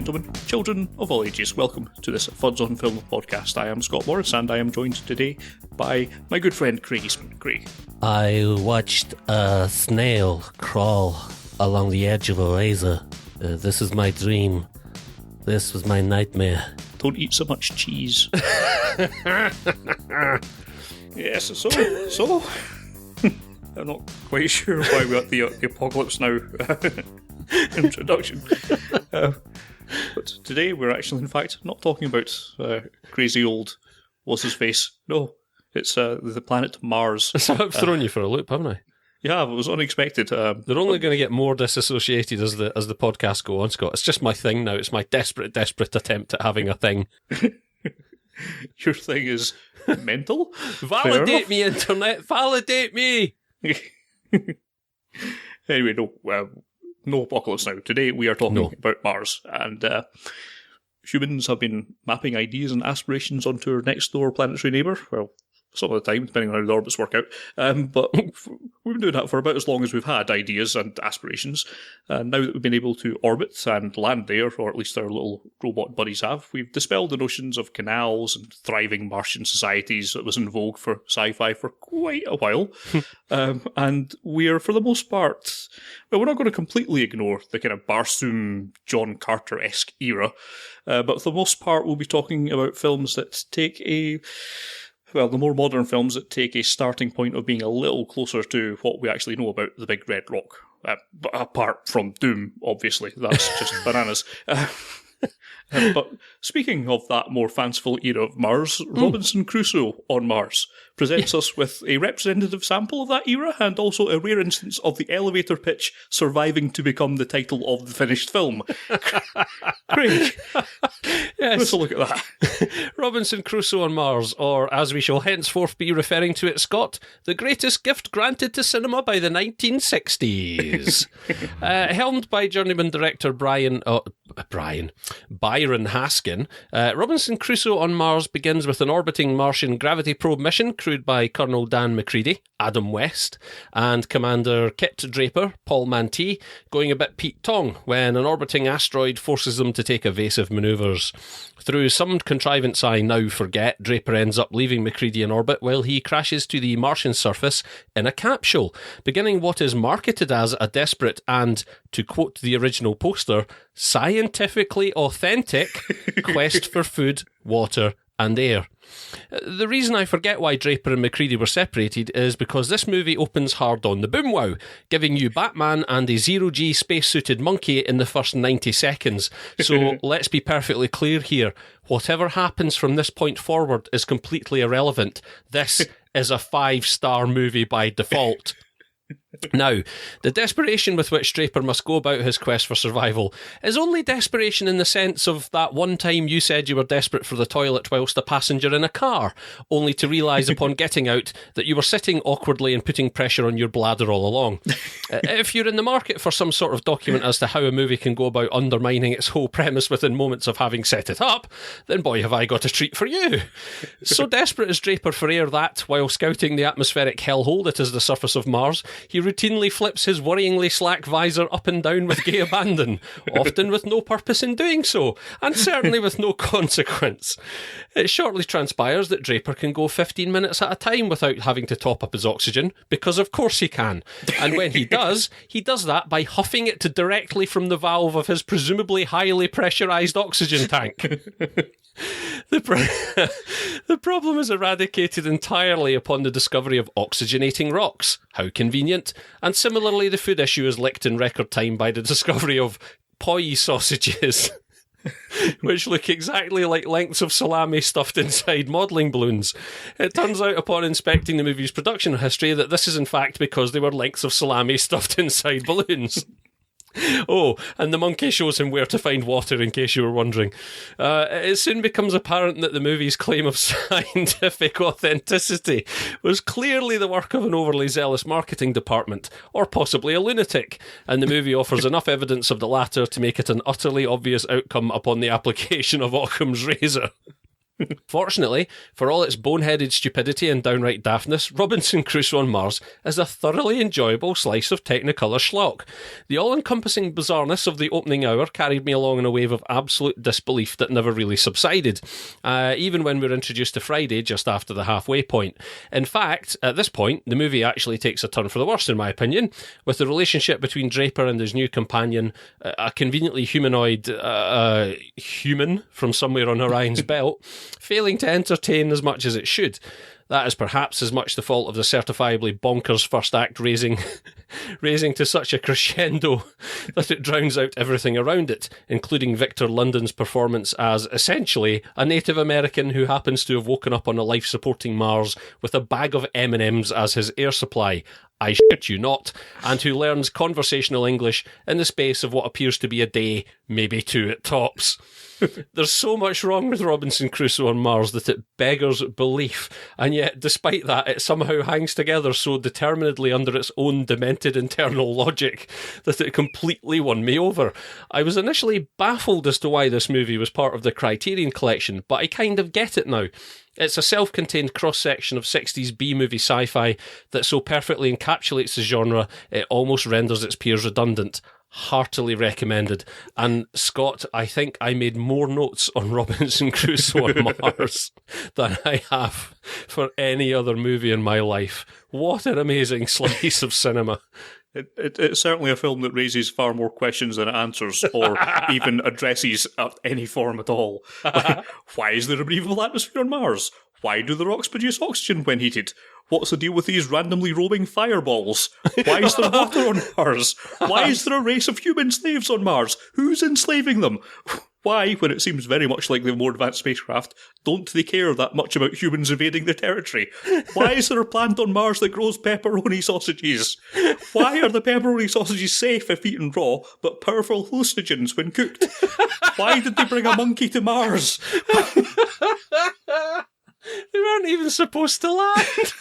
gentlemen, children of all ages, welcome to this Fuds on Film podcast. I am Scott Morris, and I am joined today by my good friend Craig Eastman. Craig. I watched a snail crawl along the edge of a razor. This is my dream. This was my nightmare. Don't eat so much cheese. Yes, so I'm not quite sure why we got the Apocalypse Now introduction. But today we're actually, in fact, not talking about crazy old what's-his-face. No, it's the planet Mars. So I've thrown you for a loop, haven't I? Yeah, it was unexpected. They're only going to get more disassociated as the podcasts go on, Scott. It's just my thing now. It's my desperate attempt at having a thing. Your thing is mental? Validate me, Internet! Validate me! Anyway, no Apocalypse Now. Today we are talking about Mars, and humans have been mapping ideas and aspirations onto our next door planetary neighbour. Well, some of the time, depending on how the orbits work out. But we've been doing that for about as long as we've had ideas and aspirations. And now that we've been able to orbit and land there, or at least our little robot buddies have, we've dispelled the notions of canals and thriving Martian societies that was in vogue for sci-fi for quite a while. And we're, for the most part, well, we're not going to completely ignore the kind of Barsoom, John Carter-esque era. But for the most part, we'll be talking about films that take the more modern films that take a starting point of being a little closer to what we actually know about the Big Red Rock. But apart from Doom, obviously. That's just bananas. But speaking of that more fanciful era of Mars, Robinson Crusoe on Mars presents us with a representative sample of that era and also a rare instance of the elevator pitch surviving to become the title of the finished film. Craig, yes. Let's look at that. Robinson Crusoe on Mars, or as we shall henceforth be referring to it, Scott, the greatest gift granted to cinema by the 1960s. Helmed by journeyman director Byron Haskin, Robinson Crusoe on Mars begins with an orbiting Martian gravity probe mission crewed by Colonel Dan McCready, Adam West, and Commander Kit Draper, Paul Mantee, going a bit Pete Tong when an orbiting asteroid forces them to take evasive manoeuvres. Through some contrivance I now forget, Draper ends up leaving McCready in orbit while he crashes to the Martian surface in a capsule, beginning what is marketed as a desperate and, to quote the original poster, scientifically authentic quest for food, water, and air. The reason I forget why Draper and McCready were separated is because this movie opens hard on the boomwow, giving you Batman and a zero-G spacesuited monkey in the first 90 seconds. So let's be perfectly clear here. Whatever happens from this point forward is completely irrelevant. This is a 5-star movie by default. Now, the desperation with which Draper must go about his quest for survival is only desperation in the sense of that one time you said you were desperate for the toilet whilst a passenger in a car, only to realise upon getting out that you were sitting awkwardly and putting pressure on your bladder all along. If you're in the market for some sort of document as to how a movie can go about undermining its whole premise within moments of having set it up, then boy have I got a treat for you. So desperate is Draper for air that, while scouting the atmospheric hellhole that is the surface of Mars, he routinely flips his worryingly slack visor up and down with gay abandon, often with no purpose in doing so, and certainly with no consequence. It shortly transpires that Draper can go 15 minutes at a time without having to top up his oxygen, because of course he can. And when he does that by huffing it directly from the valve of his presumably highly pressurised oxygen tank. The problem is eradicated entirely upon the discovery of oxygenating rocks. How convenient. And similarly, the food issue is licked in record time by the discovery of poi sausages, which look exactly like lengths of salami stuffed inside modelling balloons. It turns out upon inspecting the movie's production history that this is in fact because they were lengths of salami stuffed inside balloons. Oh, and the monkey shows him where to find water, in case you were wondering. It soon becomes apparent that the movie's claim of scientific authenticity was clearly the work of an overly zealous marketing department, or possibly a lunatic, and the movie offers enough evidence of the latter to make it an utterly obvious outcome upon the application of Occam's razor. Fortunately, for all its boneheaded stupidity and downright daftness, Robinson Crusoe on Mars is a thoroughly enjoyable slice of Technicolor schlock. The all-encompassing bizarreness of the opening hour carried me along in a wave of absolute disbelief that never really subsided, even when we were introduced to Friday just after the halfway point. In fact, at this point, the movie actually takes a turn for the worse, in my opinion, with the relationship between Draper and his new companion, a conveniently humanoid human from somewhere on Orion's belt, failing to entertain as much as it should. That is perhaps as much the fault of the certifiably bonkers first act raising to such a crescendo that it drowns out everything around it, including Victor London's performance as, essentially, a Native American who happens to have woken up on a life-supporting Mars with a bag of M&Ms as his air supply. I shit you not, and who learns conversational English in the space of what appears to be a day, maybe two at tops. There's so much wrong with Robinson Crusoe on Mars that it beggars belief, and yet, despite that, it somehow hangs together so determinedly under its own demented internal logic that it completely won me over. I was initially baffled as to why this movie was part of the Criterion Collection, but I kind of get it now. It's a self-contained cross-section of 60s B-movie sci-fi that so perfectly encapsulates the genre, it almost renders its peers redundant. Heartily recommended. And Scott, I think I made more notes on Robinson Crusoe on Mars than I have for any other movie in my life. What an amazing slice of cinema. It's certainly a film that raises far more questions than it answers, or even addresses at any form at all. Like, why is there a breathable atmosphere on Mars? Why do the rocks produce oxygen when heated? What's the deal with these randomly roaming fireballs? Why is there water on Mars? Why is there a race of human slaves on Mars? Who's enslaving them? Why, when it seems very much like the more advanced spacecraft, don't they care that much about humans invading their territory? Why is there a plant on Mars that grows pepperoni sausages? Why are the pepperoni sausages safe if eaten raw, but powerful hallucinogens when cooked? Why did they bring a monkey to Mars? They weren't even supposed to land.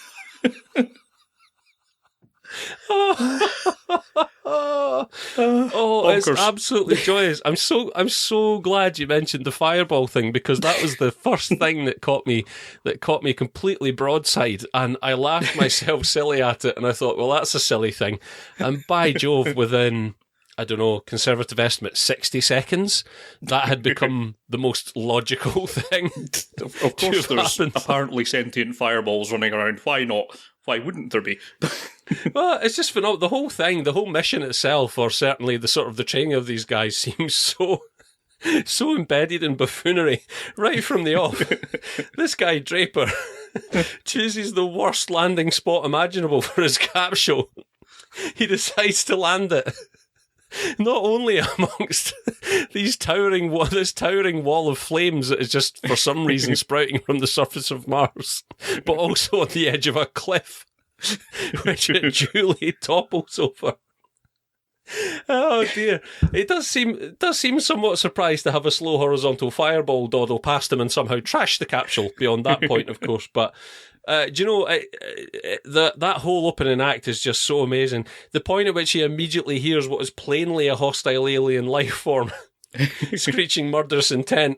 It's absolutely joyous. I'm so glad you mentioned the fireball thing, because that was the first thing that caught me completely broadside, and I laughed myself silly at it, and I thought, well, that's a silly thing. And by Jove, within, I don't know, conservative estimate, 60 seconds, that had become the most logical thing. Of course, there's apparently sentient fireballs running around. Why not? Why wouldn't there be? Well, it's just phenomenal. The whole thing, the whole mission itself, or certainly the training of these guys, seems so embedded in buffoonery right from the off. This guy Draper chooses the worst landing spot imaginable for his capsule. He decides to land it not only amongst this towering wall of flames that is just for some reason sprouting from the surface of Mars, but also on the edge of a cliff, which it duly topples over. Oh dear! It does seem somewhat surprised to have a slow horizontal fireball dawdle past him and somehow trash the capsule. Beyond that point, of course, but. Do you know, that whole opening act is just so amazing. The point at which he immediately hears what is plainly a hostile alien life form screeching murderous intent.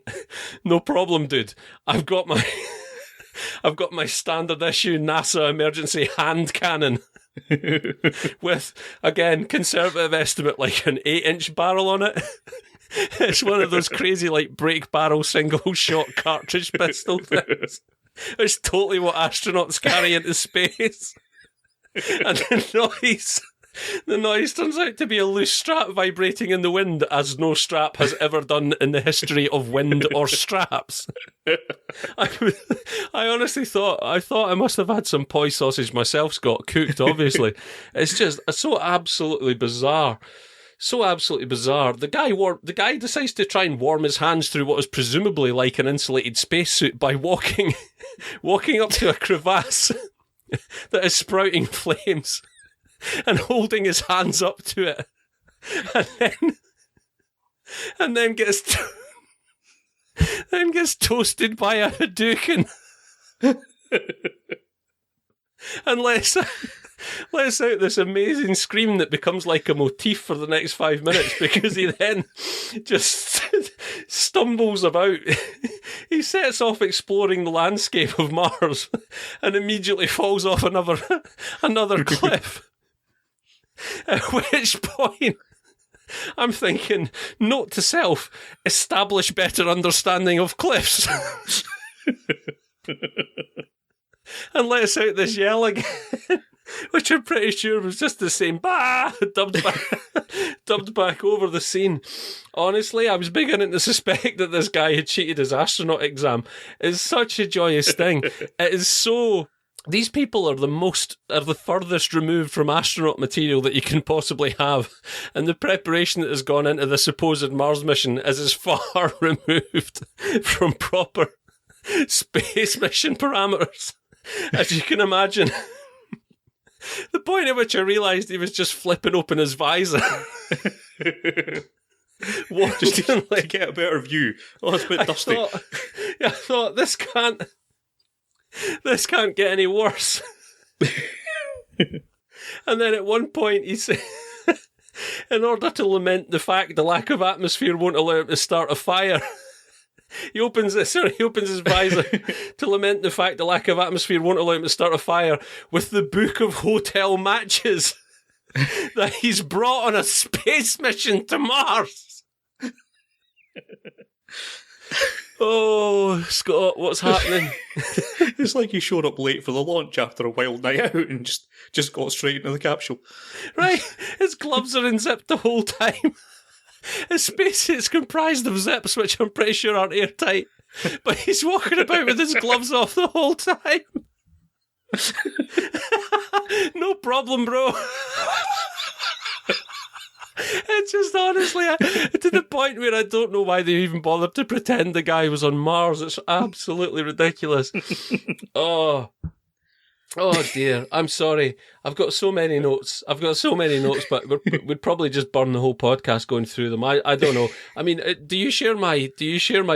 No problem, dude. I've got my standard issue NASA emergency hand cannon with, again, conservative estimate, like an 8-inch barrel on it. It's one of those crazy, like, break barrel single shot cartridge pistol things. It's totally what astronauts carry into space. And the noise turns out to be a loose strap vibrating in the wind, as no strap has ever done in the history of wind or straps. I honestly thought I must have had some poi sausage myself, Scott, cooked, obviously. It's just so absolutely bizarre. So absolutely bizarre. The guy decides to try and warm his hands through what is presumably like an insulated spacesuit by walking up to a crevasse that is sprouting flames and holding his hands up to it, and then gets toasted by a Hadouken and lets out this amazing scream that becomes like a motif for the next 5 minutes, because he then just stumbles about He sets off exploring the landscape of Mars and immediately falls off another cliff. At which point, I'm thinking, note to self, establish better understanding of cliffs. And let us out this yell again, which I'm pretty sure was just the same bah, dubbed back over the scene. Honestly, I was beginning to suspect that this guy had cheated his astronaut exam. It's such a joyous thing. It is so... These people are the furthest removed from astronaut material that you can possibly have. And the preparation that has gone into the supposed Mars mission is as far removed from proper space mission parameters as you can imagine. The point at which I realised he was just flipping open his visor. What? Just to get a better view. Oh, it's a bit dusty. I thought, this can't get any worse. And then at one point he said, in order to lament the fact the lack of atmosphere won't allow him to start a fire, he opens his visor to lament the fact the lack of atmosphere won't allow him to start a fire with the book of hotel matches that he's brought on a space mission to Mars. Oh, Scott, what's happening? It's like he showed up late for the launch after a wild night out and just got straight into the capsule. Right, his gloves are unzipped the whole time. His spacesuit's comprised of zips, which I'm pretty sure aren't airtight. But he's walking about with his gloves off the whole time. No problem, bro. It's just honestly to the point where I don't know why they even bothered to pretend the guy was on Mars. It's absolutely ridiculous. Oh dear, I'm sorry. I've got so many notes, but we'd probably just burn the whole podcast going through them. I don't know. I mean, do you share my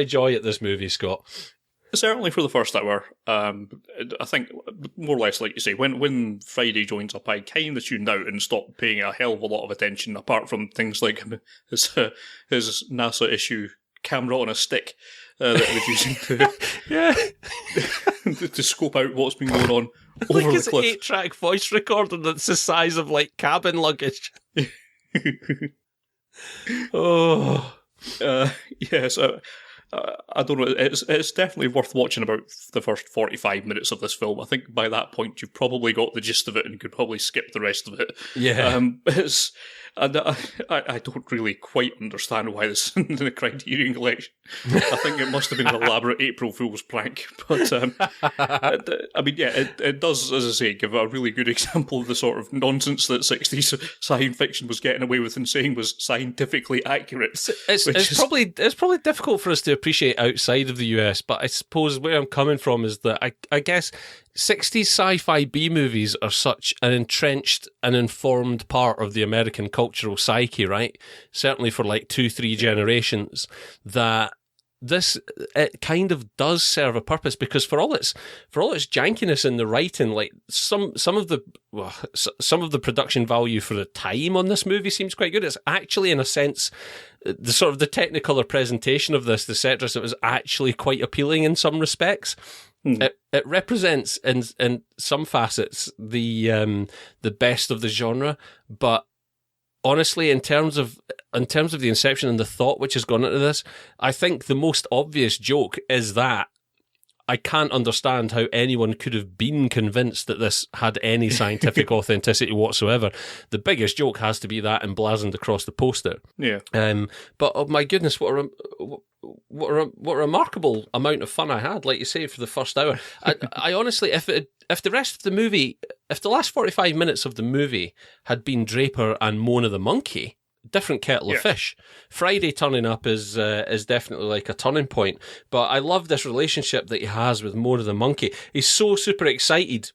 joy at this movie, Scott? Certainly for the first hour. I think, more or less like you say, when Friday joins up, I kind of tuned out and stopped paying a hell of a lot of attention, apart from things like his NASA issue camera on a stick that he was using to scope out what's been going on over like the cliff. His 8-track voice recorder that's the size of like cabin luggage. Yes. I don't know. It's definitely worth watching about the first 45 minutes of this film. I think by that point you've probably got the gist of it and could probably skip the rest of it. Yeah. I don't really quite understand why this is in the Criterion Collection. I think it must have been an elaborate April Fool's prank. But, I mean, yeah, it does, as I say, give a really good example of the sort of nonsense that 60s science fiction was getting away with and saying was scientifically accurate. It's probably difficult for us to appreciate outside of the US, but I suppose where I'm coming from is that I guess 60s sci-fi B-movies are such an entrenched and informed part of the American cultural psyche, right? Certainly for like 2-3 generations, that it kind of does serve a purpose, because for all its jankiness in the writing, like some of the production value for the time on this movie seems quite good. It's actually, in a sense, the sort of the Technicolor presentation of this, the set dress, it was actually quite appealing in some respects. It represents in some facets the best of the genre, but honestly, in terms of the inception and the thought which has gone into this, I think the most obvious joke is that I can't understand how anyone could have been convinced that this had any scientific authenticity whatsoever. The biggest joke has to be that emblazoned across the poster. Yeah. But oh my goodness, what a remarkable amount of fun I had, like you say, for the first hour. I honestly, if the rest of the movie, if the last 45 minutes of the movie had been Draper and Mona the monkey, different kettle of fish. Friday turning up is definitely like a turning point. But I love this relationship that he has with Mona the monkey. He's so super excited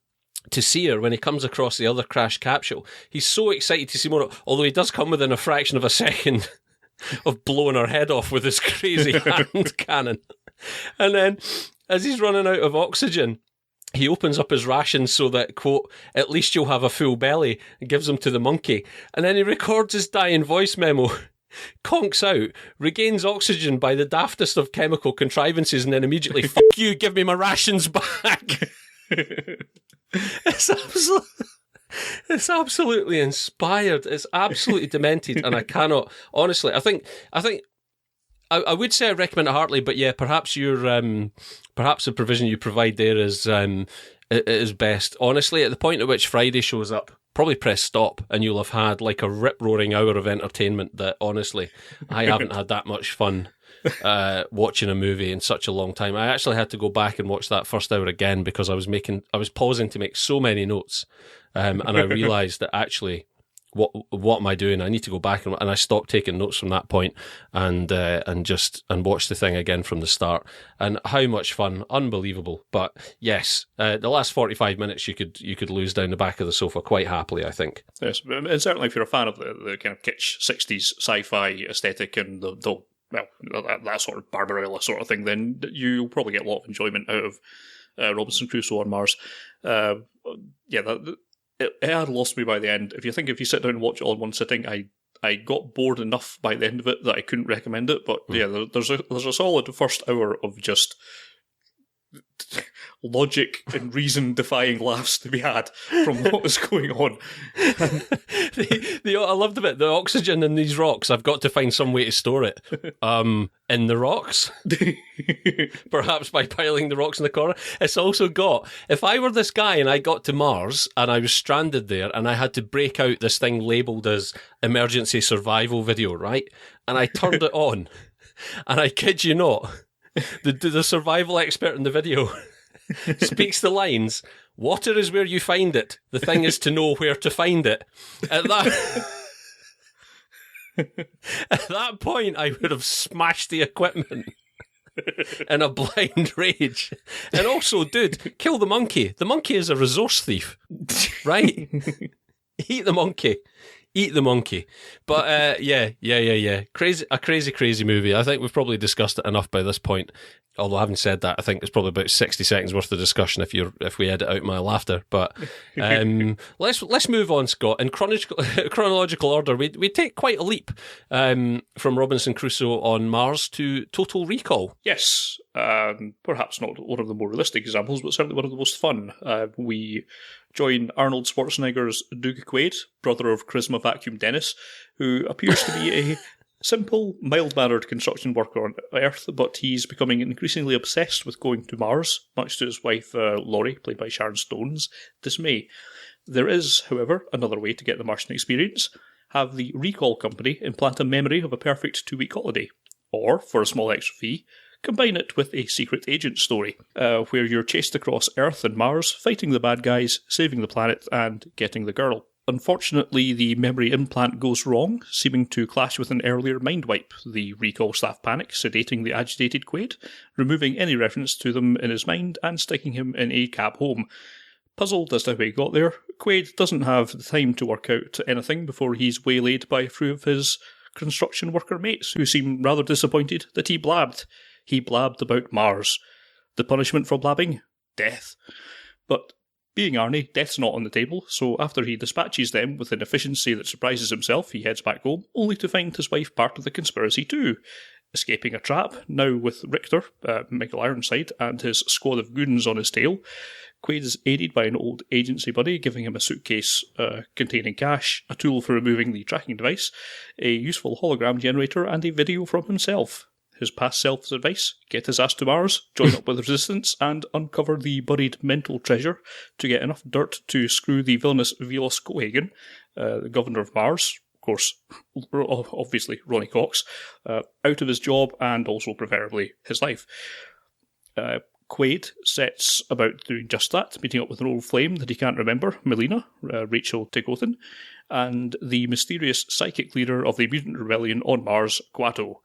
to see her when he comes across the other crash capsule. He's so excited to see Mona, although he does come within a fraction of a second of blowing her head off with his crazy hand cannon. And then, as he's running out of oxygen, he opens up his rations so that, quote, at least you'll have a full belly, and gives them to the monkey. And then he records his dying voice memo conks out, regains oxygen by the daftest of chemical contrivances, and then immediately, fuck you, give me my rations back. It's absolutely inspired. It's absolutely demented, and I cannot, honestly, I think I would say I recommend it heartily, but yeah, perhaps perhaps the provision you provide there is best. Honestly, at the point at which Friday shows up, probably press stop and you'll have had like a rip-roaring hour of entertainment that, honestly, I haven't had that much fun watching a movie in such a long time. I actually had to go back and watch that first hour again because I was pausing to make so many notes, and I realised that actually, what am I doing? I need to go back, and I stopped taking notes from that point and watch the thing again from the start. And how much fun, unbelievable. But yes, the last 45 minutes you could lose down the back of the sofa quite happily, I think. Yes, and certainly if you're a fan of the kind of kitsch 60s sci-fi aesthetic and that sort of Barbarella sort of thing, then you'll probably get a lot of enjoyment out of Robinson Crusoe on Mars. It had lost me by the end. If you sit down and watch it all in one sitting, I got bored enough by the end of it that I couldn't recommend it. But yeah, there's a solid first hour of just logic and reason defying laughs to be had from what was going on. I loved the bit, the oxygen in these rocks, I've got to find some way to store it. In the rocks? Perhaps by piling the rocks in the corner. It's also got, if I were this guy and I got to Mars and I was stranded there and I had to break out this thing labelled as emergency survival video, right? And I turned it on, and I kid you not, the survival expert in the video speaks the lines, "Water is where you find it. The thing is to know where to find it." At that point, I would have smashed the equipment in a blind rage. And also, dude, kill the monkey. The monkey is a resource thief, right? Eat the monkey. Eat the monkey. But yeah. Crazy movie. I think we've probably discussed it enough by this point. Although having said that, I think it's probably about 60 seconds worth of discussion if we edit out my laughter. But let's move on, Scott. In chronological order, we take quite a leap from Robinson Crusoe on Mars to Total Recall. Yes, perhaps not one of the more realistic examples, but certainly one of the most fun. We join Arnold Schwarzenegger's Doug Quaid, brother of Charisma Vacuum Dennis, who appears to be a simple, mild-mannered construction worker on Earth, but he's becoming increasingly obsessed with going to Mars, much to his wife, Laurie, played by Sharon Stone's, dismay. There is, however, another way to get the Martian experience. Have the Recall Company implant a memory of a perfect 2-week holiday. Or, for a small extra fee, combine it with a secret agent story, where you're chased across Earth and Mars, fighting the bad guys, saving the planet, and getting the girl. Unfortunately, the memory implant goes wrong, seeming to clash with an earlier mind wipe. The Recall staff panic, sedating the agitated Quaid, removing any reference to them in his mind and sticking him in a cab home. Puzzled as to how he got there, Quaid doesn't have the time to work out anything before he's waylaid by a few of his construction worker mates, who seem rather disappointed that he blabbed. He blabbed about Mars. The punishment for blabbing? Death. But being Arnie, death's not on the table, so after he dispatches them with an efficiency that surprises himself, he heads back home, only to find his wife part of the conspiracy too. Escaping a trap, now with Richter, Michael Ironside, and his squad of goons on his tail, Quaid is aided by an old agency buddy, giving him a suitcase containing cash, a tool for removing the tracking device, a useful hologram generator, and a video from himself. His past self's advice: get his ass to Mars, join up with Resistance, and uncover the buried mental treasure to get enough dirt to screw the villainous Velos Cohagen, the governor of Mars, of course, obviously Ronnie Cox, out of his job and also preferably his life. Quaid sets about doing just that, meeting up with an old flame that he can't remember, Melina, Rachel Tigothan, and the mysterious psychic leader of the mutant rebellion on Mars, Quato.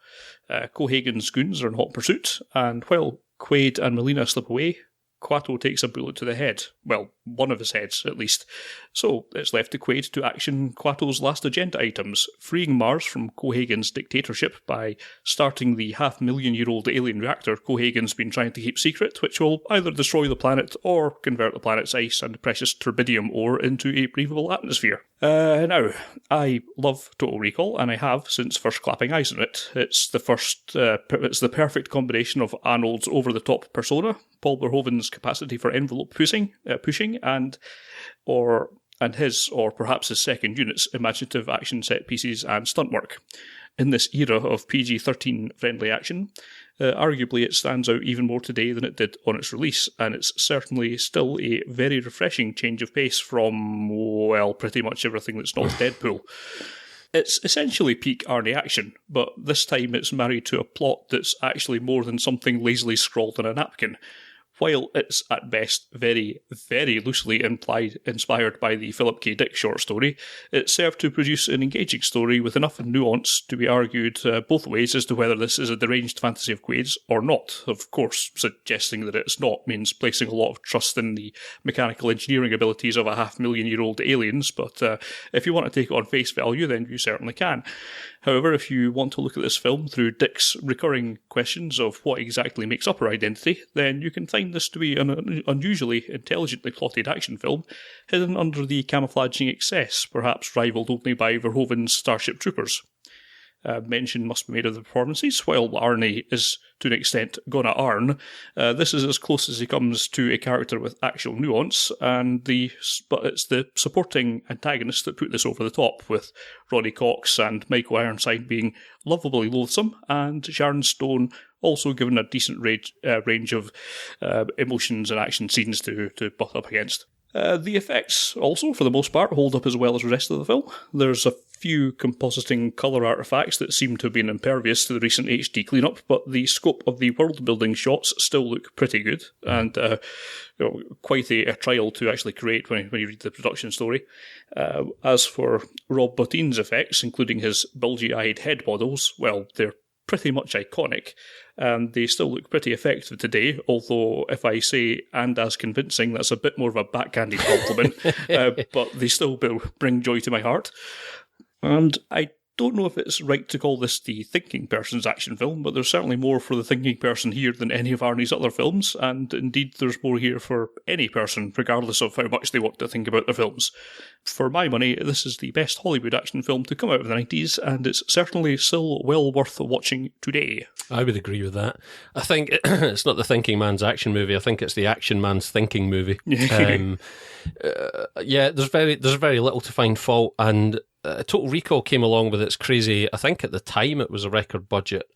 Cohagen's goons are in hot pursuit, and while Quaid and Melina slip away, Quato takes a bullet to the head. Well, one of his heads, at least. So it's left to Quaid to action Quato's last agenda items, freeing Mars from Cohagen's dictatorship by starting the 500,000-year-old alien reactor Cohagen's been trying to keep secret, which will either destroy the planet or convert the planet's ice and precious turbidium ore into a breathable atmosphere. Now, I love Total Recall, and I have since first clapping eyes on it. It's the perfect combination of Arnold's over-the-top persona, Paul Verhoeven's capacity for envelope pushing, and his, or perhaps his second unit's, imaginative action set pieces and stunt work. In this era of PG-13 friendly action, arguably it stands out even more today than it did on its release, and it's certainly still a very refreshing change of pace from, well, pretty much everything that's not Deadpool. It's essentially peak Arnie action, but this time it's married to a plot that's actually more than something lazily scrawled on a napkin. While it's at best very, very loosely inspired by the Philip K. Dick short story, it served to produce an engaging story with enough nuance to be argued both ways as to whether this is a deranged fantasy of Quaid's or not. Of course, suggesting that it's not means placing a lot of trust in the mechanical engineering abilities of a half-million-year-old aliens, but if you want to take it on face value, then you certainly can. However, if you want to look at this film through Dick's recurring questions of what exactly makes up her identity, then you can find this to be an unusually intelligently plotted action film, hidden under the camouflaging excess, perhaps rivalled only by Verhoeven's Starship Troopers. Mention must be made of the performances. While Arnie is, to an extent, gonna Arn, this is as close as he comes to a character with actual nuance, but it's the supporting antagonists that put this over the top, with Ronnie Cox and Michael Ironside being lovably loathsome, and Sharon Stone also given a decent range of emotions and action scenes to butt up against. The effects also, for the most part, hold up as well as the rest of the film. There's a few compositing colour artefacts that seem to have been impervious to the recent HD cleanup, but the scope of the world-building shots still look pretty good, and quite a trial to actually create when you read the production story. As for Rob Bottin's effects, including his bulgy-eyed head models, well, they're pretty much iconic, and they still look pretty effective today, although if I say and as convincing, that's a bit more of a backhanded compliment, but they still bring joy to my heart. And I don't know if it's right to call this the thinking person's action film, but there's certainly more for the thinking person here than any of Arnie's other films, and indeed there's more here for any person, regardless of how much they want to think about their films. For my money, this is the best Hollywood action film to come out of the 90s, and it's certainly still well worth watching today. I would agree with that. I think it's not the thinking man's action movie, I think it's the action man's thinking movie. Yeah, there's very little to find fault, and Total Recall came along with its crazy, I think at the time it was a record budget,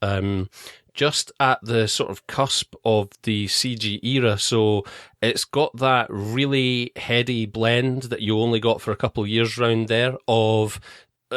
just at the sort of cusp of the CG era, so it's got that really heady blend that you only got for a couple of years round there of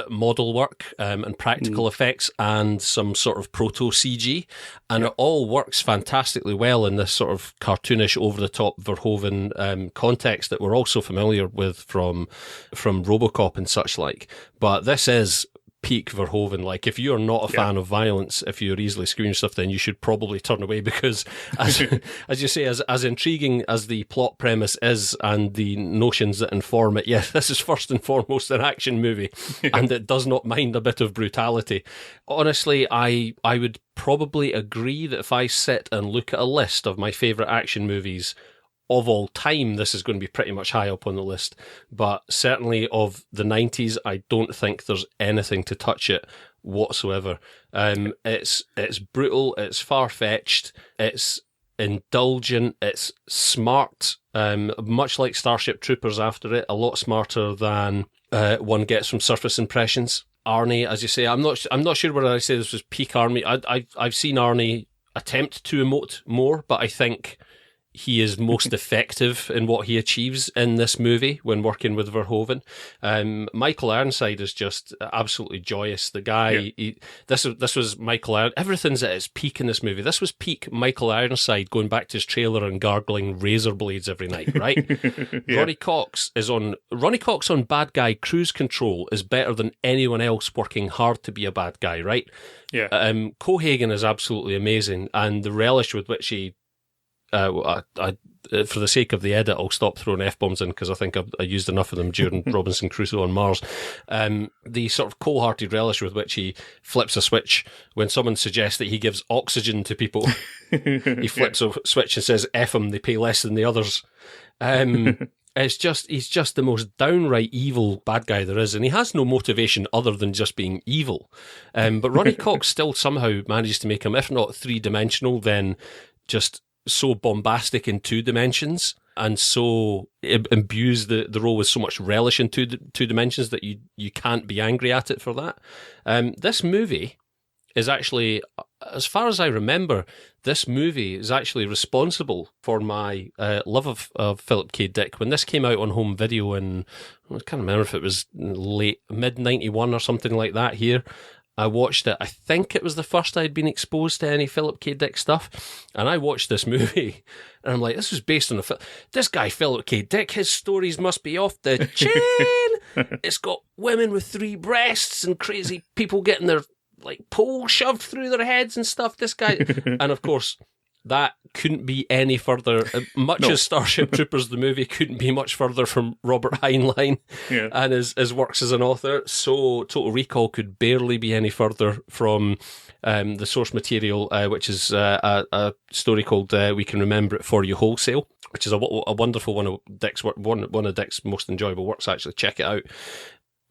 model work and practical effects and some sort of proto-CG, and it all works fantastically well in this sort of cartoonish, over-the-top Verhoeven context that we're also familiar with from RoboCop and such like. But this is peak Verhoeven. Like, if you're not a fan of violence, if you're easily screwing stuff, then you should probably turn away, because as you say, as intriguing as the plot premise is and the notions that inform it, this is first and foremost an action movie, and it does not mind a bit of brutality. Honestly, I would probably agree that if I sit and look at a list of my favourite action movies of all time, this is going to be pretty much high up on the list, but certainly of the 90s, I don't think there's anything to touch it whatsoever. It's brutal, it's far-fetched, it's indulgent, it's smart, much like Starship Troopers after it, a lot smarter than one gets from surface impressions. Arnie, as you say, I'm not sure whether I say this was peak Arnie. I've seen Arnie attempt to emote more, but I think he is most effective in what he achieves in this movie when working with Verhoeven. Michael Ironside is just absolutely joyous. The guy, this was Michael Ironside. Everything's at its peak in this movie. This was peak Michael Ironside going back to his trailer and gargling razor blades every night, right? Ronnie Cox on Bad Guy Cruise Control is better than anyone else working hard to be a bad guy, right? Yeah. Cohagen is absolutely amazing, and the relish with which he for the sake of the edit, I'll stop throwing F-bombs in because I think I used enough of them during Robinson Crusoe on Mars. The sort of cold-hearted relish with which he flips a switch when someone suggests that he gives oxygen to people. He flips a switch and says, F them, they pay less than the others. He's just the most downright evil bad guy there is, and he has no motivation other than just being evil. But Ronnie Cox still somehow manages to make him, if not three-dimensional, then just so bombastic in two dimensions, and so imbues the role with so much relish in two dimensions that you can't be angry at it for that. This movie is actually, as far as I remember, this movie is actually responsible for my love of Philip K. Dick. When this came out on home video in, I can't remember if it was mid-91 or something like that here, I watched it. I think it was the first I'd been exposed to any Philip K. Dick stuff. And I watched this movie, and I'm like, this was based on this guy, Philip K. Dick, his stories must be off the chain. It's got women with 3 breasts and crazy people getting their pole shoved through their heads and stuff. This guy. And of course, that couldn't be any further, much as Starship Troopers, the movie, couldn't be much further from Robert Heinlein and his works as an author. So Total Recall could barely be any further from the source material, which is a story called We Can Remember It For You Wholesale, which is a wonderful one of Dick's most enjoyable works, actually. Check it out.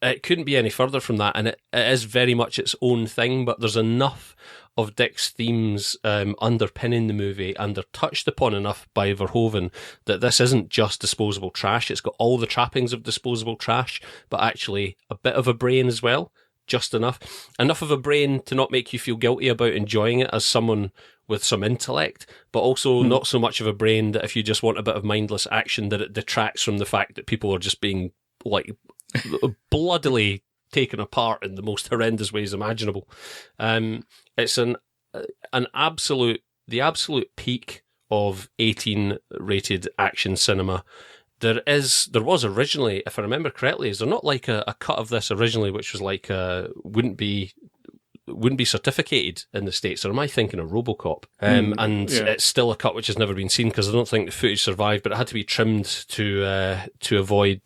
It couldn't be any further from that, and it is very much its own thing, but there's enough of Dick's themes underpinning the movie, and they're touched upon enough by Verhoeven that this isn't just disposable trash. It's got all the trappings of disposable trash, but actually a bit of a brain as well, just enough. Enough of a brain to not make you feel guilty about enjoying it as someone with some intellect, but also not so much of a brain that if you just want a bit of mindless action, that it detracts from the fact that people are just being bloodily taken apart in the most horrendous ways imaginable. It's the absolute peak of 18 rated action cinema. There was originally, if I remember correctly, is there not a cut of this originally which was wouldn't be certificated in the States, or am I thinking of RoboCop? It's still a cut which has never been seen because I don't think the footage survived, but it had to be trimmed to avoid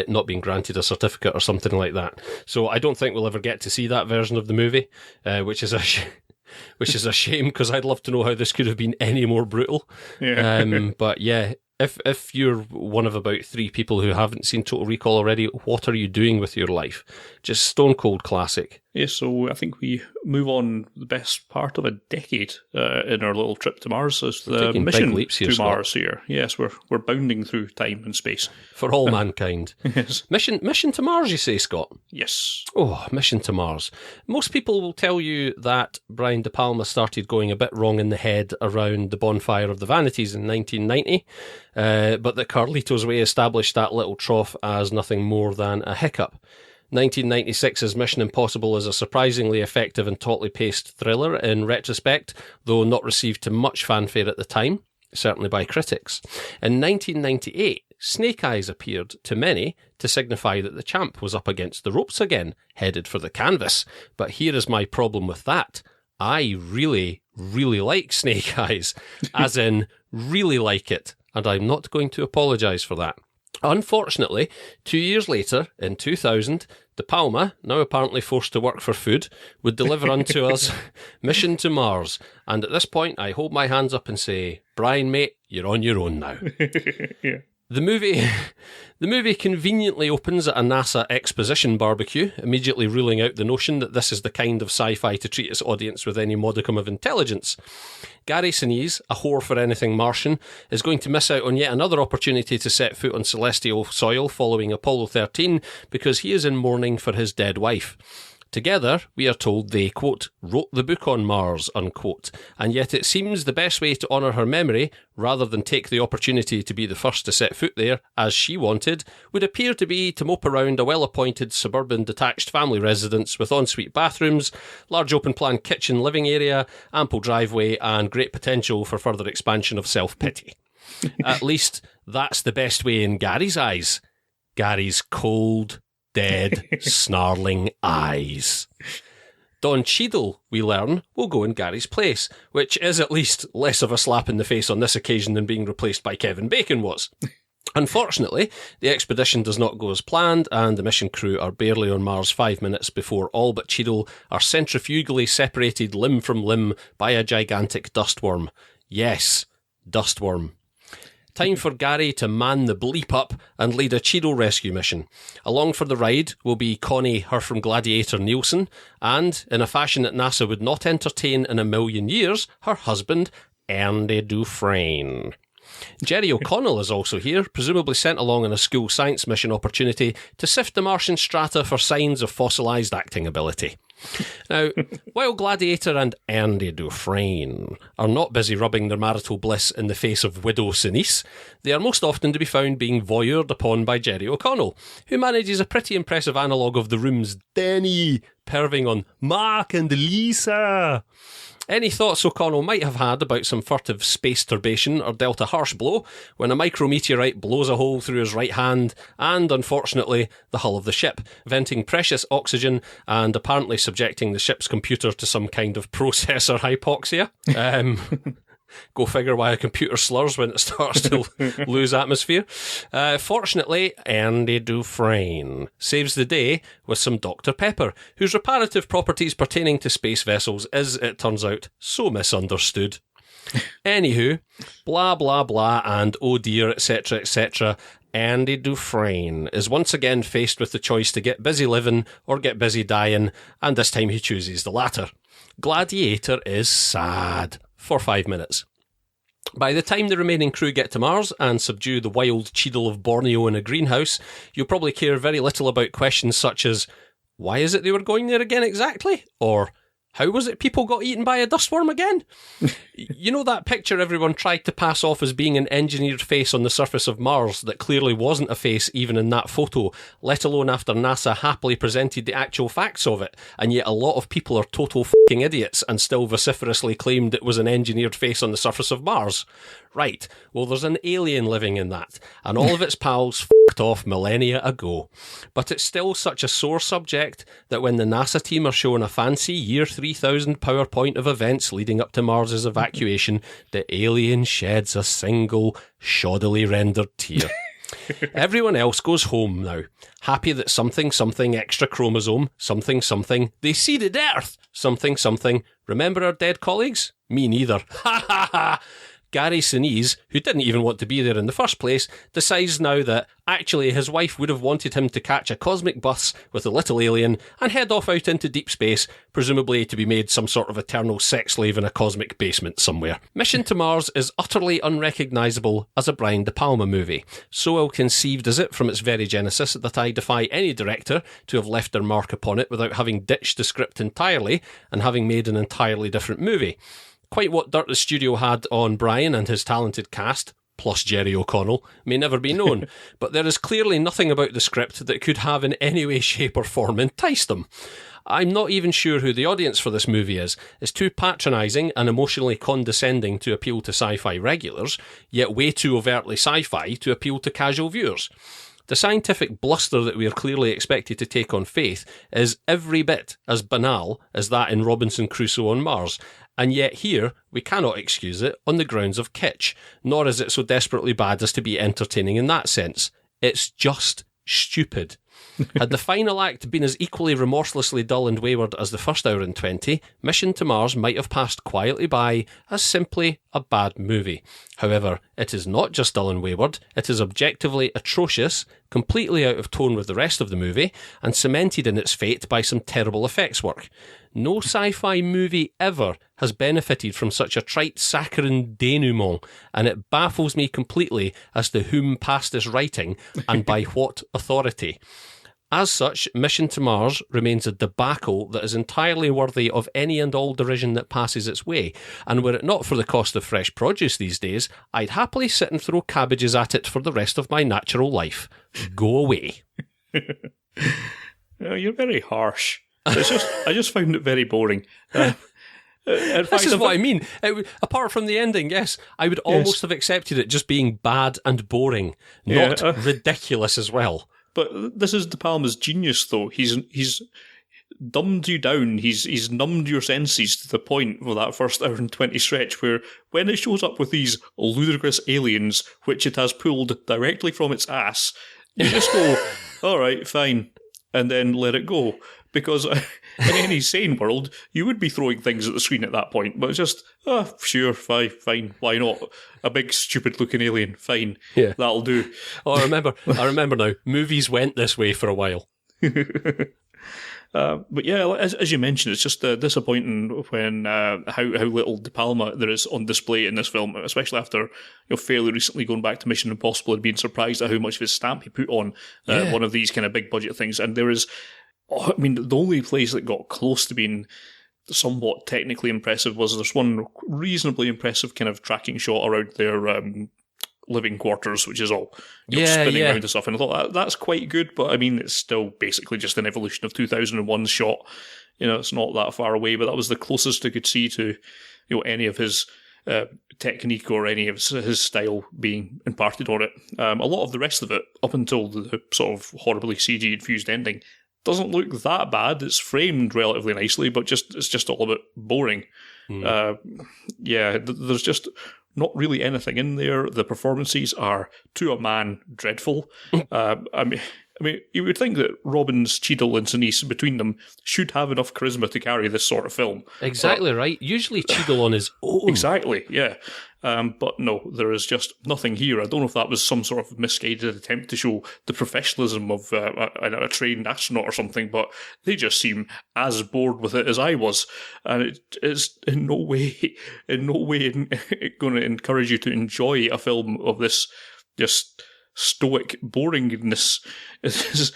not being granted a certificate or something like that. So I don't think we'll ever get to see that version of the movie, which is a shame because I'd love to know how this could have been any more brutal. But yeah, if you're one of about 3 people who haven't seen Total Recall already, what are you doing with your life? Just stone cold classic. Yes, so I think we move on the best part of a decade in our little trip to Mars. It's the mission to Mars here. Yes, we're bounding through time and space. For all mankind. Yes. Mission to Mars, you say, Scott? Yes. Oh, Mission to Mars. Most people will tell you that Brian De Palma started going a bit wrong in the head around the Bonfire of the Vanities in 1990, but that Carlito's Way established that little trough as nothing more than a hiccup. 1996's Mission Impossible is a surprisingly effective and tautly paced thriller in retrospect, though not received to much fanfare at the time, certainly by critics. In 1998, Snake Eyes appeared to many to signify that the champ was up against the ropes again, headed for the canvas. But here is my problem with that. I really, really like Snake Eyes, as in really like it, and I'm not going to apologise for that. Unfortunately, 2 years later, in 2000, De Palma, now apparently forced to work for food, would deliver unto us Mission to Mars. And at this point, I hold my hands up and say, Brian, mate, you're on your own now. Yeah. The movie conveniently opens at a NASA exposition barbecue, immediately ruling out the notion that this is the kind of sci-fi to treat its audience with any modicum of intelligence. Gary Sinise, a whore for anything Martian, is going to miss out on yet another opportunity to set foot on celestial soil following Apollo 13 because he is in mourning for his dead wife. Together, we are told they, quote, wrote the book on Mars, unquote, and yet it seems the best way to honour her memory, rather than take the opportunity to be the first to set foot there, as she wanted, would appear to be to mope around a well-appointed suburban detached family residence with ensuite bathrooms, large open-plan kitchen living area, ample driveway, and great potential for further expansion of self-pity. At least, that's the best way in Gary's eyes. Gary's cold, dead, snarling eyes. Don Cheadle, we learn, will go in Gary's place, which is at least less of a slap in the face on this occasion than being replaced by Kevin Bacon was. Unfortunately, the expedition does not go as planned, and the mission crew are barely on Mars 5 minutes before all but Cheadle are centrifugally separated limb from limb by a gigantic dust worm. Yes, dust worm. Time for Gary to man the bleep up and lead a Cheeto rescue mission. Along for the ride will be Connie, her from Gladiator Nielsen, and, in a fashion that NASA would not entertain in a million years, her husband, Andy Dufresne. Jerry O'Connell is also here, presumably sent along on a school science mission opportunity to sift the Martian strata for signs of fossilised acting ability. Now, while Gladiator and Andy Dufresne are not busy rubbing their marital bliss in the face of widow Sinise, they are most often to be found being voyeured upon by Jerry O'Connell, who manages a pretty impressive analogue of the Room's Denny perving on Mark and Lisa. Any thoughts O'Connell might have had about some furtive space turbation or dealt a harsh blow when a micrometeorite blows a hole through his right hand and, unfortunately, the hull of the ship, venting precious oxygen and apparently subjecting the ship's computer to some kind of processor hypoxia. Go figure why a computer slurs when it starts to lose atmosphere. Fortunately, Andy Dufresne saves the day with some Dr. Pepper, whose reparative properties pertaining to space vessels is, it turns out, so misunderstood. Anywho, blah blah blah and oh dear, etc, etc. Andy Dufresne is once again faced with the choice to get busy living or get busy dying, and this time he chooses the latter. Gladiator is sad. For 5 minutes. By the time the remaining crew get to Mars and subdue the wild Cheadle of Borneo in a greenhouse, you'll probably care very little about questions such as, why is it they were going there again exactly? Or, how was it people got eaten by a dustworm again? You know that picture everyone tried to pass off as being an engineered face on the surface of Mars that clearly wasn't a face even in that photo, let alone after NASA happily presented the actual facts of it, and yet a lot of people are total fucking idiots and still vociferously claimed it was an engineered face on the surface of Mars? Right, well there's an alien living in that, and all of its pals fucked off millennia ago. But it's still such a sore subject that when the NASA team are showing a fancy year 3000 PowerPoint of events leading up to Mars's evacuation, the alien sheds a single shoddily rendered tear. Everyone else goes home now, happy that something extra chromosome, something, they seeded Earth, something. Remember our dead colleagues? Me neither. Ha ha ha! Gary Sinise, who didn't even want to be there in the first place, decides now that actually his wife would have wanted him to catch a cosmic bus with a little alien and head off out into deep space, presumably to be made some sort of eternal sex slave in a cosmic basement somewhere. Mission to Mars is utterly unrecognisable as a Brian De Palma movie. So ill-conceived is it from its very genesis that I defy any director to have left their mark upon it without having ditched the script entirely and having made an entirely different movie. Quite what dirt the studio had on Brian and his talented cast, plus Jerry O'Connell, may never be known, but there is clearly nothing about the script that could have in any way, shape or form enticed them. I'm not even sure who the audience for this movie is. It's too patronising and emotionally condescending to appeal to sci-fi regulars, yet way too overtly sci-fi to appeal to casual viewers. The scientific bluster that we are clearly expected to take on faith is every bit as banal as that in Robinson Crusoe on Mars, and yet here we cannot excuse it on the grounds of kitsch, nor is it so desperately bad as to be entertaining in that sense. It's just stupid. Had the final act been as equally remorselessly dull and wayward as the first hour and 20, Mission to Mars might have passed quietly by as simply a bad movie. However, it is not just dull and wayward, it is objectively atrocious, completely out of tone with the rest of the movie, and cemented in its fate by some terrible effects work. No sci-fi movie ever has benefited from such a trite saccharine denouement, and it baffles me completely as to whom passed this writing and by what authority. As such, Mission to Mars remains a debacle that is entirely worthy of any and all derision that passes its way, and were it not for the cost of fresh produce these days, I'd happily sit and throw cabbages at it for the rest of my natural life. Go away. Oh, you're very harsh. I just found it very boring. This is what I mean. Apart from the ending, yes, I would almost have accepted it just being bad and boring, not ridiculous as well. But this is De Palma's genius, though. He's dumbed you down. He's numbed your senses to the point for that first hour and 20 stretch where when it shows up with these ludicrous aliens, which it has pulled directly from its ass, you just go, all right, fine, and then let it go. because in any sane world, you would be throwing things at the screen at that point. But it's just, sure, fine, why not? A big, stupid-looking alien, fine, that'll do. Oh, I remember now. Movies went this way for a while. But yeah, as you mentioned, it's just disappointing when how little De Palma there is on display in this film, especially after fairly recently going back to Mission Impossible and being surprised at how much of his stamp he put on one of these kind of big budget things. And there is, the only place that got close to being somewhat technically impressive was there's one reasonably impressive kind of tracking shot around their living quarters, which is all spinning around and stuff. And I thought that's quite good, but it's still basically just an evolution of 2001's shot. It's not that far away, but that was the closest I could see to any of his technique or any of his style being imparted on it. A lot of the rest of it, up until the sort of horribly CG infused ending, doesn't look that bad. It's framed relatively nicely, but it's just all a bit boring. There's just not really anything in there. The performances are, to a man, dreadful. You would think that Robbins, Cheadle and Sinise, between them, should have enough charisma to carry this sort of film. Exactly right. Usually Cheadle on his own. Exactly, yeah. But no, there is just nothing here. I don't know if that was some sort of misguided attempt to show the professionalism of a trained astronaut or something, but they just seem as bored with it as I was. And it is in no way going to encourage you to enjoy a film of this just stoic boringness. It's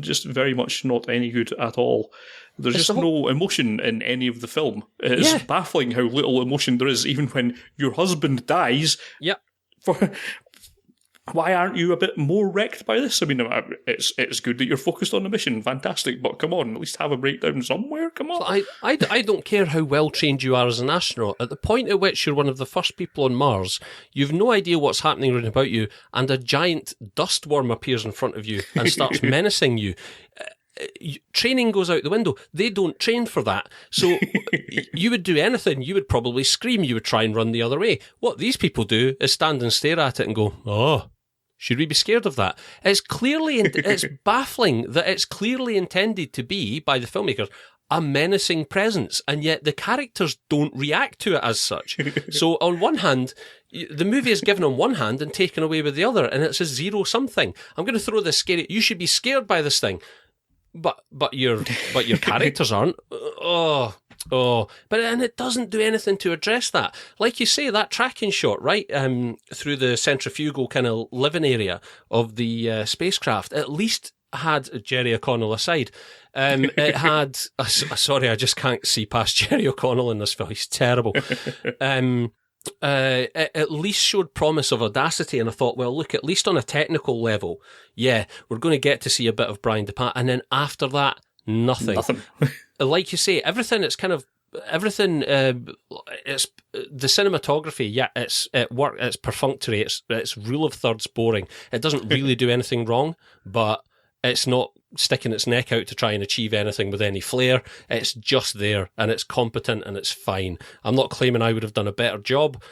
just very much not any good at all. There's just no emotion in any of the film. It's baffling how little emotion there is, even when your husband dies. Yep. Why aren't you a bit more wrecked by this? It's good that you're focused on the mission, fantastic, but come on, at least have a breakdown somewhere, come on. I don't care how well trained you are as an astronaut. At the point at which you're one of the first people on Mars, you've no idea what's happening around about you, and a giant dust worm appears in front of you and starts menacing you. Training goes out the window. They don't train for that. So you would do anything. You would probably scream. You would try and run the other way. What these people do is stand and stare at it and go, oh, should we be scared of that? It's baffling that it's clearly intended to be, by the filmmakers, a menacing presence, and yet the characters don't react to it as such. So on one hand, the movie is given on one hand and taken away with the other, and it's a zero-something. I'm going to throw this scary, you should be scared by this thing. But your characters aren't. But it doesn't do anything to address that. Like you say, that tracking shot, right, through the centrifugal kind of living area of the spacecraft, at least had Jerry O'Connell aside. It had. Sorry, I just can't see past Jerry O'Connell in this film. He's terrible. It at least showed promise of audacity, and I thought, well, look, at least on a technical level, we're going to get to see a bit of Brian De Palma, and then after that, nothing. Like you say, everything. It's the cinematography. It's perfunctory. It's rule of thirds boring. It doesn't really do anything wrong, but it's not sticking its neck out to try and achieve anything with any flair. It's just there, and it's competent, and it's fine. I'm not claiming I would have done a better job.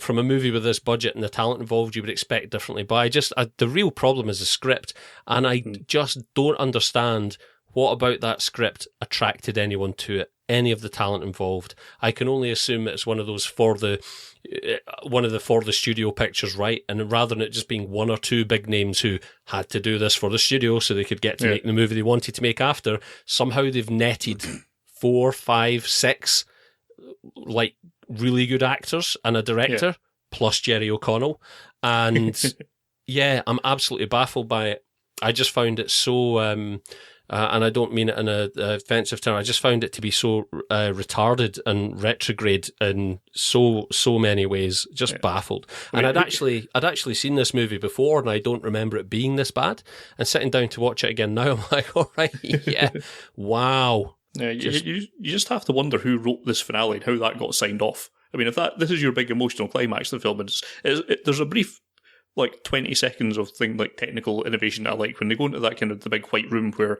From a movie with this budget and the talent involved, you would expect differently. But the real problem is the script, and I just don't understand what about that script attracted anyone to it, any of the talent involved. I can only assume it's one of those for the studio pictures, right? And rather than it just being one or two big names who had to do this for the studio so they could get to make the movie they wanted to make after, somehow they've netted 4, 5, 6 like really good actors and a director plus Jerry O'Connell. And I'm absolutely baffled by it. I just found it so and I don't mean it in an offensive term, I just found it to be so retarded and retrograde in so many ways, just baffled. And I'd actually seen this movie before, and I don't remember it being this bad. And sitting down to watch it again now, I'm like, all right, wow. Yeah, you just have to wonder who wrote this finale and how that got signed off. If this is your big emotional climax of the film, there's a brief 20 seconds of thing like technical innovation I like when they go into that kind of the big white room where,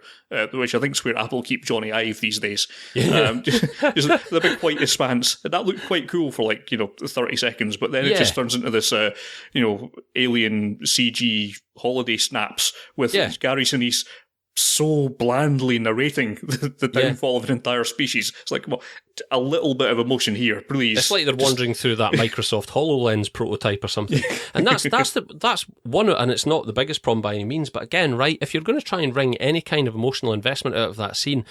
which I think is where Apple keep Johnny Ive these days. Just the big white expanse. That looked quite cool for 30 seconds, but then it just turns into this, alien CG holiday snaps with Gary Sinise so blandly narrating the downfall of an entire species. It's like, well, a little bit of emotion here, please. It's like they're wandering through that Microsoft HoloLens prototype or something. And that's one, and it's not the biggest problem by any means, but again, right, if you're going to try and wring any kind of emotional investment out of that scene,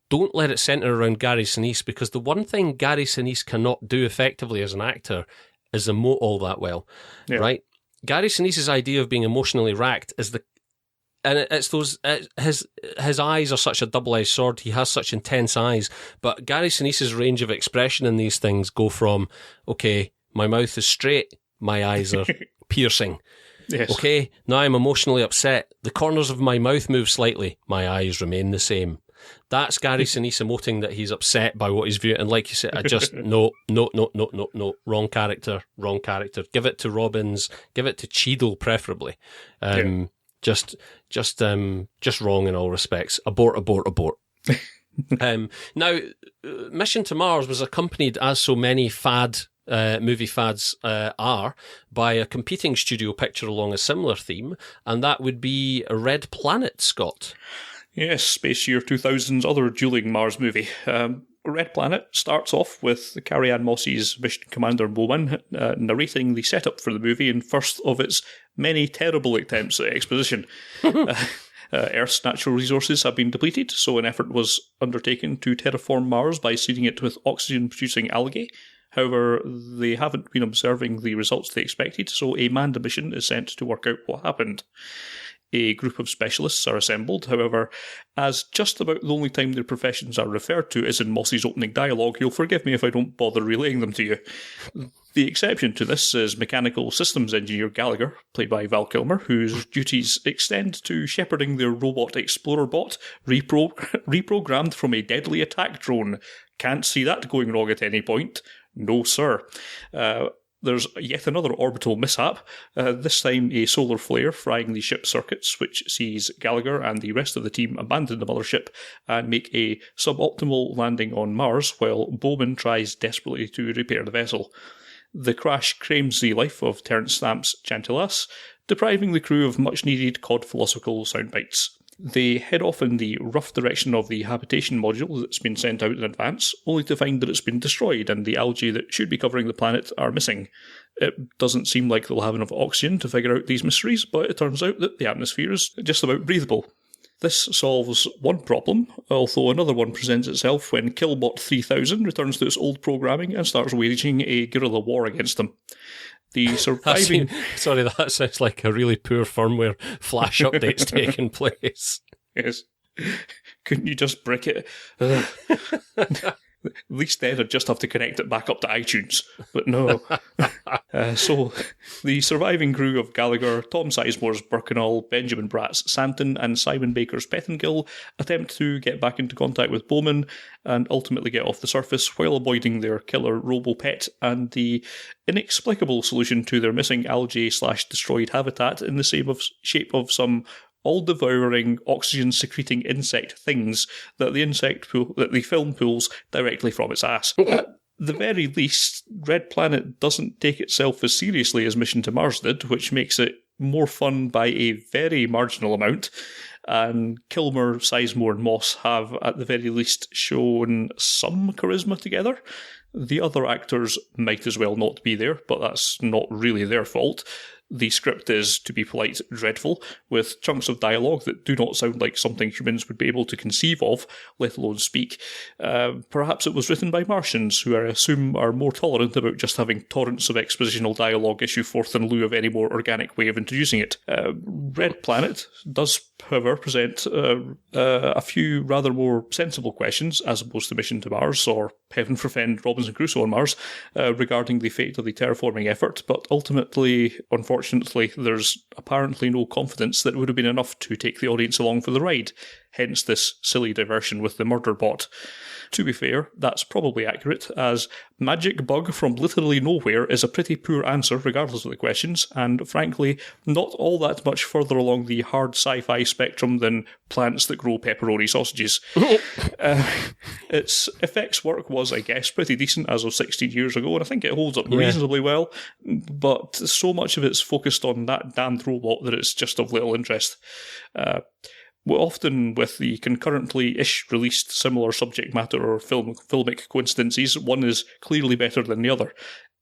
don't let it centre around Gary Sinise, because the one thing Gary Sinise cannot do effectively as an actor is emote all that well, right? Gary Sinise's idea of being emotionally racked is it's those, his eyes are such a double-edged sword. He has such intense eyes. But Gary Sinise's range of expression in these things go from, okay, my mouth is straight, my eyes are piercing. Yes. Okay, now I'm emotionally upset. The corners of my mouth move slightly, my eyes remain the same. That's Gary Sinise emoting that he's upset by what he's viewing. And like you said, I just, no, wrong character. Give it to Robbins, give it to Cheadle preferably. Just wrong in all respects. Abort. Now, Mission to Mars was accompanied, as so many movie fads are, by a competing studio picture along a similar theme, and that would be Red Planet, Scott. Yes, Space Year 2000's other dueling Mars movie. Red Planet starts off with Carrie-Anne Moss's Mission Commander Bowman narrating the setup for the movie in first of its many terrible attempts at exposition. Earth's natural resources have been depleted, so an effort was undertaken to terraform Mars by seeding it with oxygen-producing algae. However, they haven't been observing the results they expected, so a manned mission is sent to work out what happened. A group of specialists are assembled. However, as just about the only time their professions are referred to is in Moss's opening dialogue, you'll forgive me if I don't bother relaying them to you. The exception to this is mechanical systems engineer Gallagher, played by Val Kilmer, whose duties extend to shepherding their robot explorer bot, reprogrammed from a deadly attack drone. Can't see that going wrong at any point. No, sir. There's yet another orbital mishap, this time a solar flare frying the ship's circuits, which sees Gallagher and the rest of the team abandon the mothership and make a suboptimal landing on Mars, while Bowman tries desperately to repair the vessel. The crash claims the life of Terence Stamp's Chantilas, depriving the crew of much-needed cod philosophical soundbites. They head off in the rough direction of the habitation module that's been sent out in advance, only to find that it's been destroyed and the algae that should be covering the planet are missing. It doesn't seem like they'll have enough oxygen to figure out these mysteries, but it turns out that the atmosphere is just about breathable. This solves one problem, although another one presents itself when Killbot 3000 returns to its old programming and starts waging a guerrilla war against them. The surviving... Sorry, that sounds like a really poor firmware flash update's taking place. Yes. Couldn't you just brick it? At least then I'd just have to connect it back up to iTunes. But no. So, the surviving crew of Gallagher, Tom Sizemore's Birkenall, Benjamin Bratt's Santon, and Simon Baker's Pettingill attempt to get back into contact with Bowman and ultimately get off the surface while avoiding their killer robo-pet and the inexplicable solution to their missing algae/destroyed habitat in the shape of some all-devouring, oxygen-secreting insect things that the film pulls directly from its ass. At the very least, Red Planet doesn't take itself as seriously as Mission to Mars did, which makes it more fun by a very marginal amount, and Kilmer, Sizemore and Moss have, at the very least, shown some charisma together. The other actors might as well not be there, but that's not really their fault. The script is, to be polite, dreadful, with chunks of dialogue that do not sound like something humans would be able to conceive of, let alone speak. Perhaps it was written by Martians, who I assume are more tolerant about just having torrents of expositional dialogue issue forth in lieu of any more organic way of introducing it. Red Planet does, however, present a few rather more sensible questions, as opposed to Mission to Mars, or heaven forfend Robinson Crusoe on Mars, regarding the fate of the terraforming effort, but ultimately, unfortunately, there's apparently no confidence that it would have been enough to take the audience along for the ride, hence this silly diversion with the murder bot. To be fair, that's probably accurate, as magic bug from literally nowhere is a pretty poor answer regardless of the questions, and frankly, not all that much further along the hard sci-fi spectrum than plants that grow pepperoni sausages. Its effects work was, I guess, pretty decent as of 16 years ago, and I think it holds up reasonably well, but so much of it's focused on that damned robot that it's just of little interest. often with the concurrently-ish released similar subject matter or filmic coincidences, one is clearly better than the other.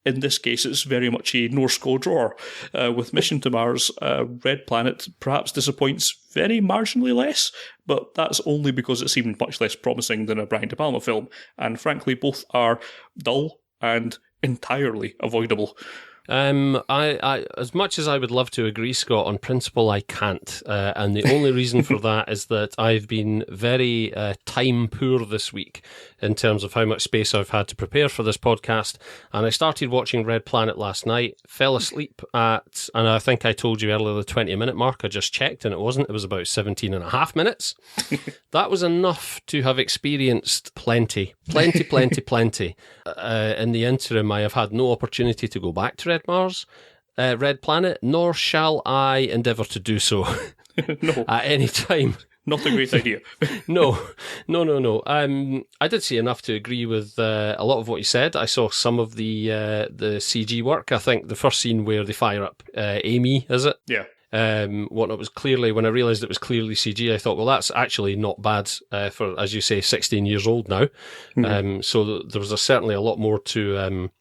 In this case, it's very much a Norse code drawer. With Mission to Mars, Red Planet perhaps disappoints very marginally less, but that's only because it seemed much less promising than a Brian De Palma film, and frankly, both are dull and entirely avoidable. I as much as I would love to agree, Scott, on principle, I can't. And the only reason for that is that I've been very time poor this week in terms of how much space I've had to prepare for this podcast. And I started watching Red Planet last night, fell asleep at, and I think I told you earlier, the 20-minute mark. I just checked and it wasn't. It was about 17 and a half minutes. That was enough to have experienced plenty. In the interim, I have had no opportunity to go back to Red Planet, nor shall I endeavour to do so. No. At any time. Not a great idea. No. I did see enough to agree with a lot of what you said. I saw some of the CG work. I think the first scene where they fire up Amy, is it? Yeah. When I realised it was clearly CG, I thought, well, that's actually not bad for, as you say, 16 years old now. Mm-hmm. So there was certainly a lot more to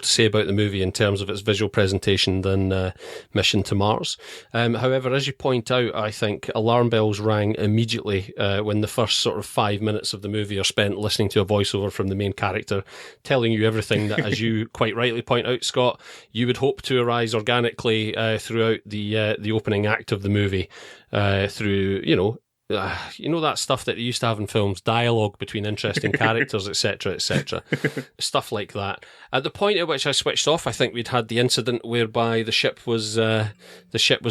say about the movie in terms of its visual presentation than Mission to Mars. However, as you point out, I think alarm bells rang immediately when the first sort of 5 minutes of the movie are spent listening to a voiceover from the main character telling you everything that, as you quite rightly point out, Scott, you would hope to arise organically throughout the opening act of the movie through, that stuff that you used to have in films, dialogue between interesting characters, etc., etc., stuff like that. At the point at which I switched off, I think we'd had the incident whereby the ship was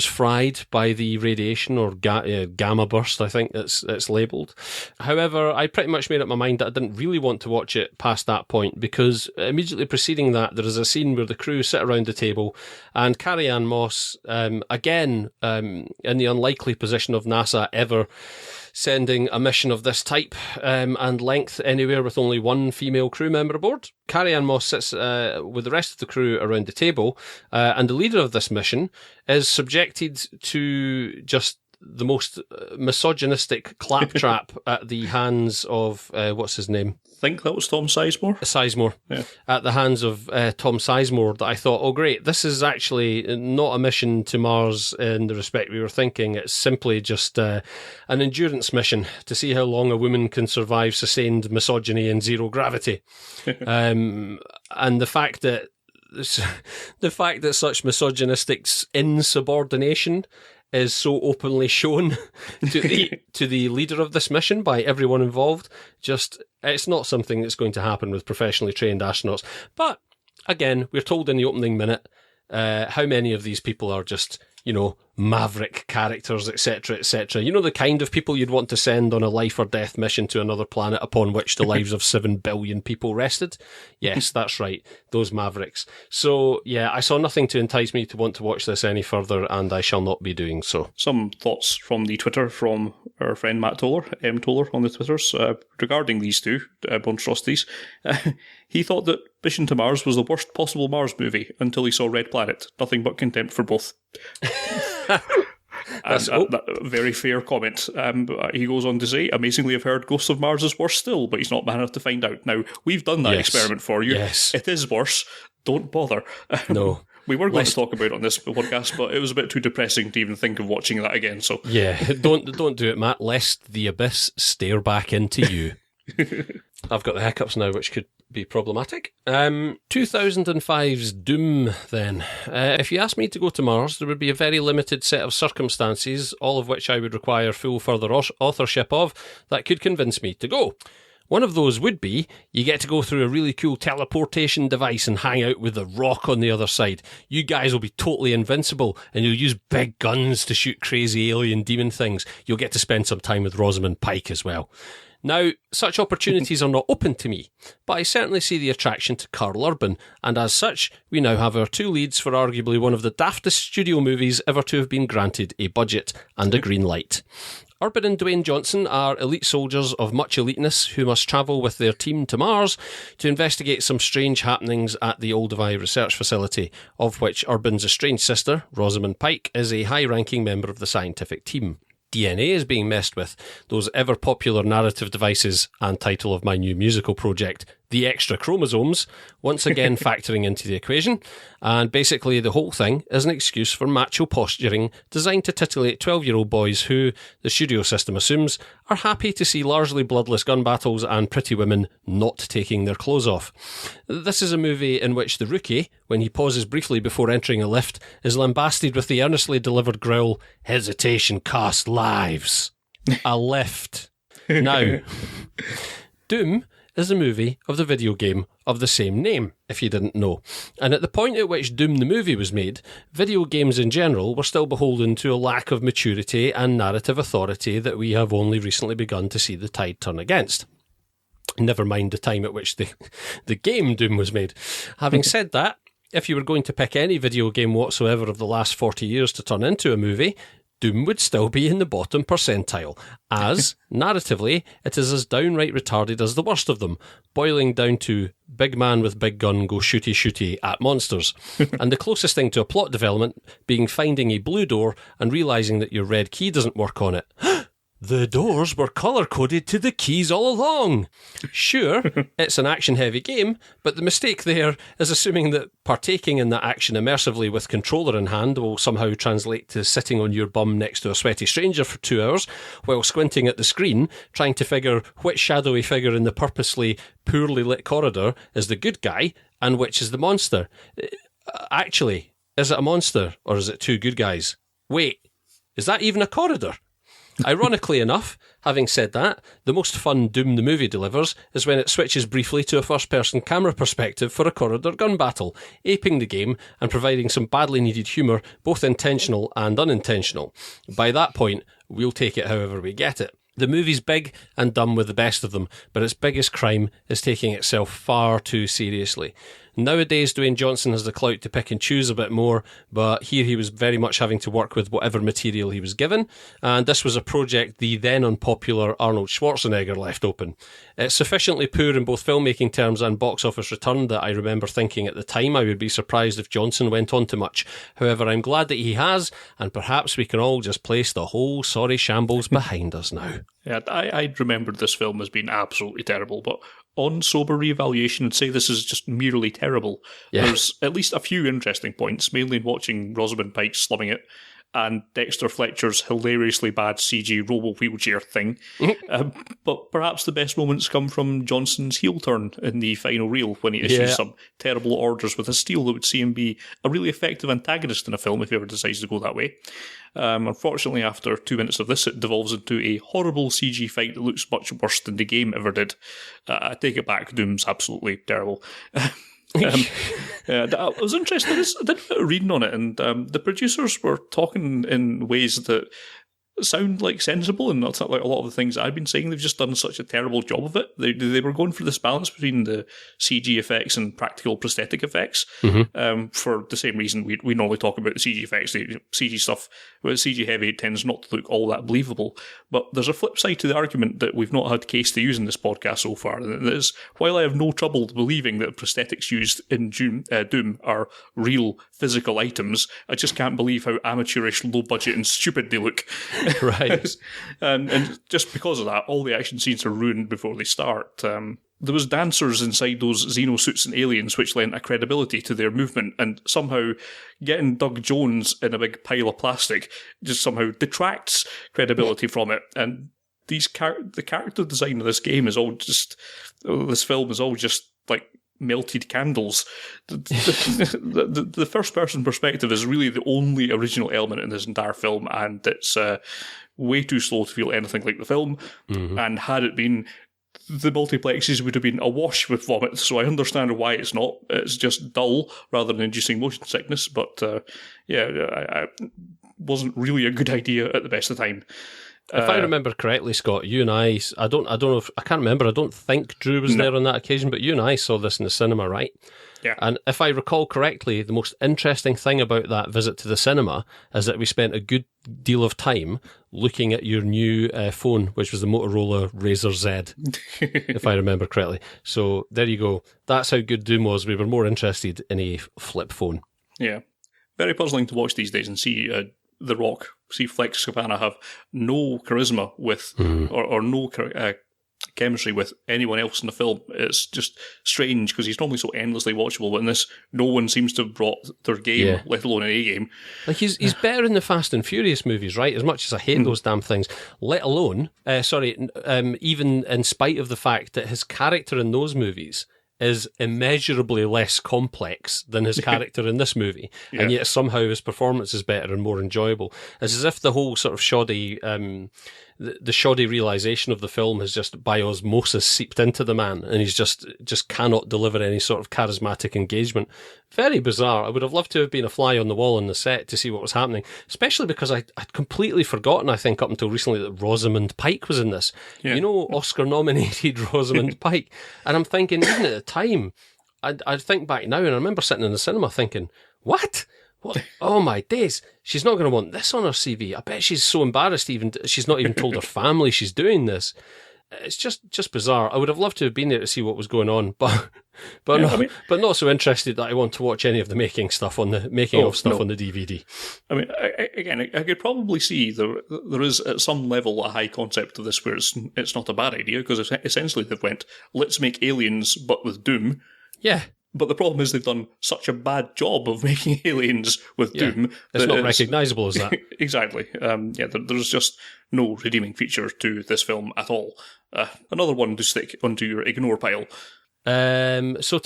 fried by the radiation or gamma burst, I think it's labelled. However, I pretty much made up my mind that I didn't really want to watch it past that point, because immediately preceding that, there is a scene where the crew sit around the table and Carrie-Anne Moss, again, in the unlikely position of NASA ever sending a mission of this type and length anywhere with only one female crew member aboard. Carrie-Anne Moss sits with the rest of the crew around the table, and the leader of this mission is subjected to just the most misogynistic claptrap at the hands of, what's his name? I think that was Tom Sizemore. Yeah. At the hands of Tom Sizemore, that I thought, oh great, this is actually not a mission to Mars in the respect we were thinking. It's simply just an endurance mission to see how long a woman can survive sustained misogyny in zero gravity. And the fact that such misogynistic insubordination is so openly shown to the leader of this mission by everyone involved, it's not something that's going to happen with professionally trained astronauts. But again, we're told in the opening minute how many of these people are just, maverick characters, etc., etc. The kind of people you'd want to send on a life or death mission to another planet upon which the lives of 7 billion people rested. Yes, that's right, those mavericks. So, yeah, I saw nothing to entice me to want to watch this any further, and I shall not be doing so. Some thoughts from the Twitter from our friend Matt Toller, M. Toller on the Twitters, regarding these two monstrosities. He thought that Mission to Mars was the worst possible Mars movie until he saw Red Planet. Nothing but contempt for both. That very fair comment. He goes on to say, amazingly, I've heard Ghosts of Mars is worse still, but he's not man enough to find out. Now, we've done that experiment for you. Yes. It is worse. Don't bother. No. We were going to talk about it on this podcast, but it was a bit too depressing to even think of watching that again. So yeah, don't do it, Matt, lest the abyss stare back into you. I've got the hiccups now, which could be problematic. 2005's Doom, then. If you asked me to go to Mars, there would be a very limited set of circumstances, all of which I would require full further authorship of, that could convince me to go. One of those would be, you get to go through a really cool teleportation device and hang out with the Rock on the other side. You guys will be totally invincible, and you'll use big guns to shoot crazy alien demon things. You'll get to spend some time with Rosamund Pike as well. Now, such opportunities are not open to me, but I certainly see the attraction to Karl Urban, and as such, we now have our two leads for arguably one of the daftest studio movies ever to have been granted a budget and a green light. Urban and Dwayne Johnson are elite soldiers of much eliteness who must travel with their team to Mars to investigate some strange happenings at the Olduvai research facility, of which Urban's estranged sister, Rosamund Pike, is a high-ranking member of the scientific team. DNA is being messed with, those ever-popular narrative devices and title of my new musical project, The Extra Chromosomes, once again factoring into the equation. And basically the whole thing is an excuse for macho posturing designed to titillate 12-year-old boys who, the studio system assumes, are happy to see largely bloodless gun battles and pretty women not taking their clothes off. This is a movie in which the rookie, when he pauses briefly before entering a lift, is lambasted with the earnestly delivered growl, "Hesitation costs lives." A lift. Now, Doom is a movie of the video game of the same name, if you didn't know. And at the point at which Doom the movie was made, video games in general were still beholden to a lack of maturity and narrative authority that we have only recently begun to see the tide turn against. Never mind the time at which the game Doom was made. Having said that, if you were going to pick any video game whatsoever of the last 40 years to turn into a movie, Doom would still be in the bottom percentile, as, narratively, it is as downright retarded as the worst of them, boiling down to big man with big gun go shooty shooty at monsters, and the closest thing to a plot development being finding a blue door and realising that your red key doesn't work on it. The doors were colour-coded to the keys all along. Sure, it's an action-heavy game, but the mistake there is assuming that partaking in that action immersively with controller in hand will somehow translate to sitting on your bum next to a sweaty stranger for 2 hours while squinting at the screen, trying to figure which shadowy figure in the purposely poorly lit corridor is the good guy and which is the monster. Actually, is it a monster or is it two good guys? Wait, is that even a corridor? Ironically enough, having said that, the most fun Doom the movie delivers is when it switches briefly to a first-person camera perspective for a corridor gun battle, aping the game and providing some badly needed humour, both intentional and unintentional. By that point, we'll take it however we get it. The movie's big and dumb with the best of them, but its biggest crime is taking itself far too seriously. Nowadays, Dwayne Johnson has the clout to pick and choose a bit more, but here he was very much having to work with whatever material he was given, and this was a project the then unpopular Arnold Schwarzenegger left open. It's sufficiently poor in both filmmaking terms and box office return that I remember thinking at the time I would be surprised if Johnson went on to much. However, I'm glad that he has, and perhaps we can all just place the whole sorry shambles behind us now. Yeah, I remembered this film as being absolutely terrible, but on sober reevaluation, I'd say this is just merely terrible. Yeah. There's at least a few interesting points, mainly in watching Rosamund Pike slumming it, and Dexter Fletcher's hilariously bad CG robo-wheelchair thing. But perhaps the best moments come from Johnson's heel turn in the final reel, when he issues some terrible orders with a steel that would see him be a really effective antagonist in a film if he ever decides to go that way. Unfortunately, after 2 minutes of this, it devolves into a horrible CG fight that looks much worse than the game ever did. I take it back, Doom's absolutely terrible. I was interested. I did a bit of reading on it, and the producers were talking in ways that sound like sensible and not like a lot of the things I've been saying. They've just done such a terrible job of it. They were going for this balance between the CG effects and practical prosthetic effects, for the same reason we normally talk about the CG effects. The CG stuff, when it's CG heavy, it tends not to look all that believable. But there's a flip side to the argument that we've not had case to use in this podcast so far, and that is, while I have no trouble believing that prosthetics used in Doom are real physical items, I just can't believe how amateurish, low budget and stupid they look. Right. and just because of that, all the action scenes are ruined before they start. There was dancers inside those xenosuits and aliens which lent a credibility to their movement, and somehow getting Doug Jones in a big pile of plastic just somehow detracts credibility from it. And the character design of this game is all just, this film is all just like melted candles. The first person perspective is really the only original element in this entire film, and it's way too slow to feel anything like the film. And had it been, the multiplexes would have been awash with vomit, so I understand why it's not. It's just dull rather than inducing motion sickness, but I wasn't really a good idea at the best of time. If I remember correctly, Scott, you and I don't know if, I can't remember, I don't think Drew was there on that occasion, but you and I saw this in the cinema, right? Yeah. And if I recall correctly, the most interesting thing about that visit to the cinema is that we spent a good deal of time looking at your new phone, which was the Motorola Razr Z, if I remember correctly. So there you go. That's how good Doom was. We were more interested in a flip phone. Yeah. Very puzzling to watch these days and see The Rock, see Flex Cabana have no charisma with, or no chemistry with anyone else in the film. It's just strange because he's normally so endlessly watchable, but in this, no one seems to have brought their game, let alone an A game. Like he's better in the Fast and Furious movies, right? As much as I hate those damn things, let alone, even in spite of the fact that his character in those movies is immeasurably less complex than his character in this movie, and yet somehow his performance is better and more enjoyable. It's as if the whole sort of shoddy, the shoddy realisation of the film has just by osmosis seeped into the man, and he's just cannot deliver any sort of charismatic engagement. Very bizarre. I would have loved to have been a fly on the wall on the set to see what was happening, especially because I'd completely forgotten, I think, up until recently, that Rosamund Pike was in this. Yeah. You know, Oscar-nominated Rosamund Pike. And I'm thinking, even at the time, I'd think back now, and I remember sitting in the cinema thinking, what? Oh my days, she's not going to want this on her CV. I bet she's so embarrassed she's not even told her family she's doing this. It's just bizarre. I would have loved to have been there to see what was going on, but not so interested that I want to watch any of the making stuff on the on the DVD. I mean, I could probably see there is at some level a high concept of this where it's not a bad idea, because essentially they've went, let's make Aliens but with Doom. Yeah. But the problem is they've done such a bad job of making Aliens with Doom. It's not recognisable as that. Exactly. There's just no redeeming feature to this film at all. Another one to stick onto your ignore pile. So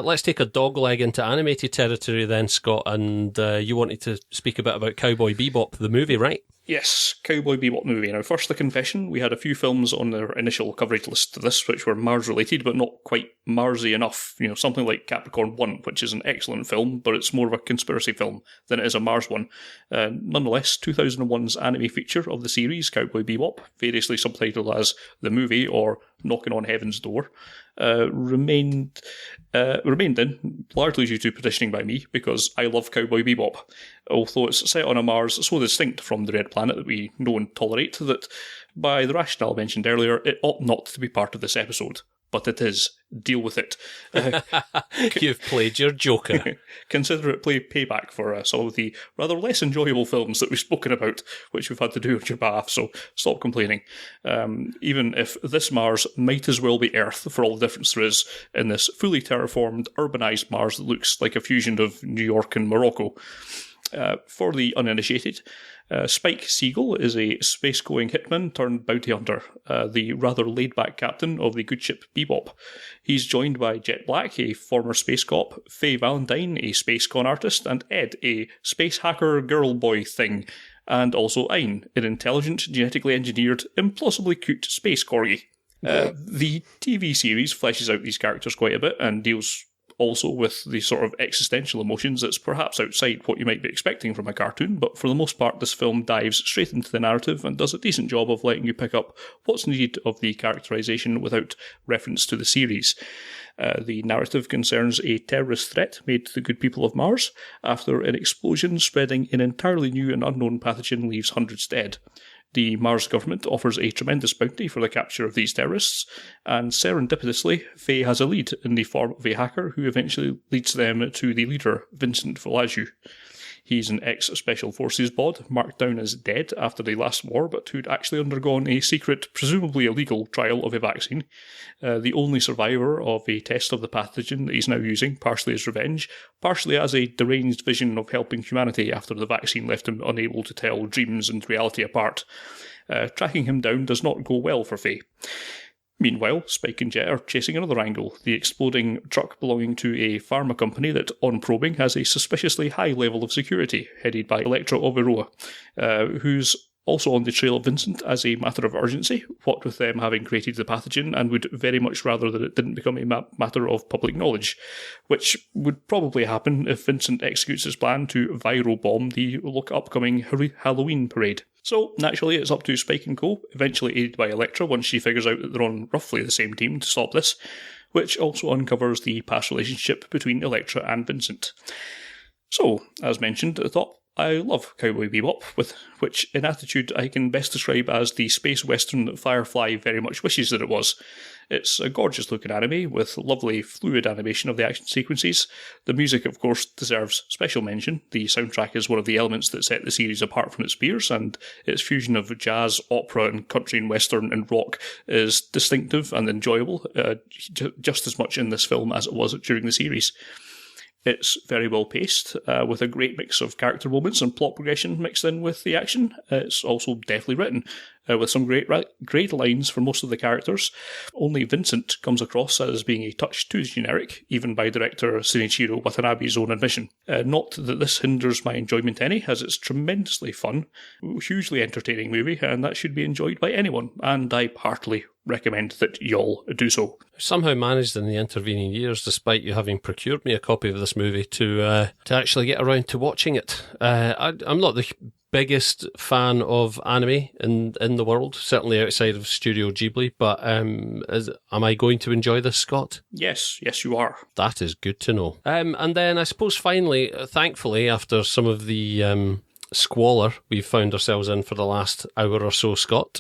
let's take a dog leg into animated territory then, Scott, and you wanted to speak a bit about Cowboy Bebop, the movie, right? Yes, Cowboy Bebop movie. Now, first, the confession. We had a few films on their initial coverage list to this, which were Mars-related, but not quite Marsy enough. You know, something like Capricorn 1, which is an excellent film, but it's more of a conspiracy film than it is a Mars one. Nonetheless, 2001's anime feature of the series, Cowboy Bebop, variously subtitled as The Movie or Knocking on Heaven's Door, remained in, largely due to petitioning by me, because I love Cowboy Bebop. Although it's set on a Mars so distinct from the Red Planet that we know and tolerate, that by the rationale mentioned earlier, it ought not to be part of this episode. But it is. Deal with it. You've played your Joker. Consider it payback for some of the rather less enjoyable films that we've spoken about, which we've had to do on your behalf, so stop complaining. Even if this Mars might as well be Earth, for all the difference there is in this fully terraformed, urbanised Mars that looks like a fusion of New York and Morocco. For the uninitiated, Spike Siegel is a space-going hitman turned bounty hunter, the rather laid-back captain of the good ship Bebop. He's joined by Jet Black, a former space cop, Faye Valentine, a space con artist, and Ed, a space hacker girl-boy thing, and also Ein, an intelligent, genetically engineered, implausibly cute space corgi. The TV series fleshes out these characters quite a bit and deals also with the sort of existential emotions that's perhaps outside what you might be expecting from a cartoon, but for the most part this film dives straight into the narrative and does a decent job of letting you pick up what's needed of the characterisation without reference to the series. The narrative concerns a terrorist threat made to the good people of Mars after an explosion spreading an entirely new and unknown pathogen leaves hundreds dead. The Mars government offers a tremendous bounty for the capture of these terrorists, and serendipitously, Faye has a lead in the form of a hacker who eventually leads them to the leader, Vincent Valaju. He's an ex-Special Forces bod, marked down as dead after the last war, but who'd actually undergone a secret, presumably illegal, trial of a vaccine. The only survivor of a test of the pathogen that he's now using, partially as revenge, partially as a deranged vision of helping humanity after the vaccine left him unable to tell dreams and reality apart. Tracking him down does not go well for Faye. Meanwhile, Spike and Jet are chasing another angle, the exploding truck belonging to a pharma company that, on probing, has a suspiciously high level of security, headed by Electra Overoa, who's also on the trail of Vincent as a matter of urgency, what with them having created the pathogen, and would very much rather that it didn't become a matter of public knowledge, which would probably happen if Vincent executes his plan to viral bomb the upcoming Halloween parade. So, naturally, it's up to Spike and Co., eventually aided by Electra once she figures out that they're on roughly the same team to stop this, which also uncovers the past relationship between Electra and Vincent. So, as mentioned at the top, I love Cowboy Bebop, which in attitude I can best describe as the space western that Firefly very much wishes that it was. It's a gorgeous looking anime with lovely fluid animation of the action sequences. The music, of course, deserves special mention. The soundtrack is one of the elements that set the series apart from its peers, and its fusion of jazz, opera, and country and western and rock is distinctive and enjoyable, just as much in this film as it was during the series. It's very well paced, with a great mix of character moments and plot progression mixed in with the action. It's also deftly written, with some great lines for most of the characters. Only Vincent comes across as being a touch too generic, even by director Shinichiro Watanabe's own admission. Not that this hinders my enjoyment any, as it's tremendously fun, hugely entertaining movie, and that should be enjoyed by anyone, and I heartily recommend that y'all do so. Somehow managed in the intervening years, despite you having procured me a copy of this movie, to actually get around to watching it. I'm not the biggest fan of anime in the world, certainly outside of Studio Ghibli, but am I going to enjoy this, Scott? Yes, you are. That is good to know. And then I suppose finally, thankfully, after some of the squalor we've found ourselves in for the last hour or so, Scott,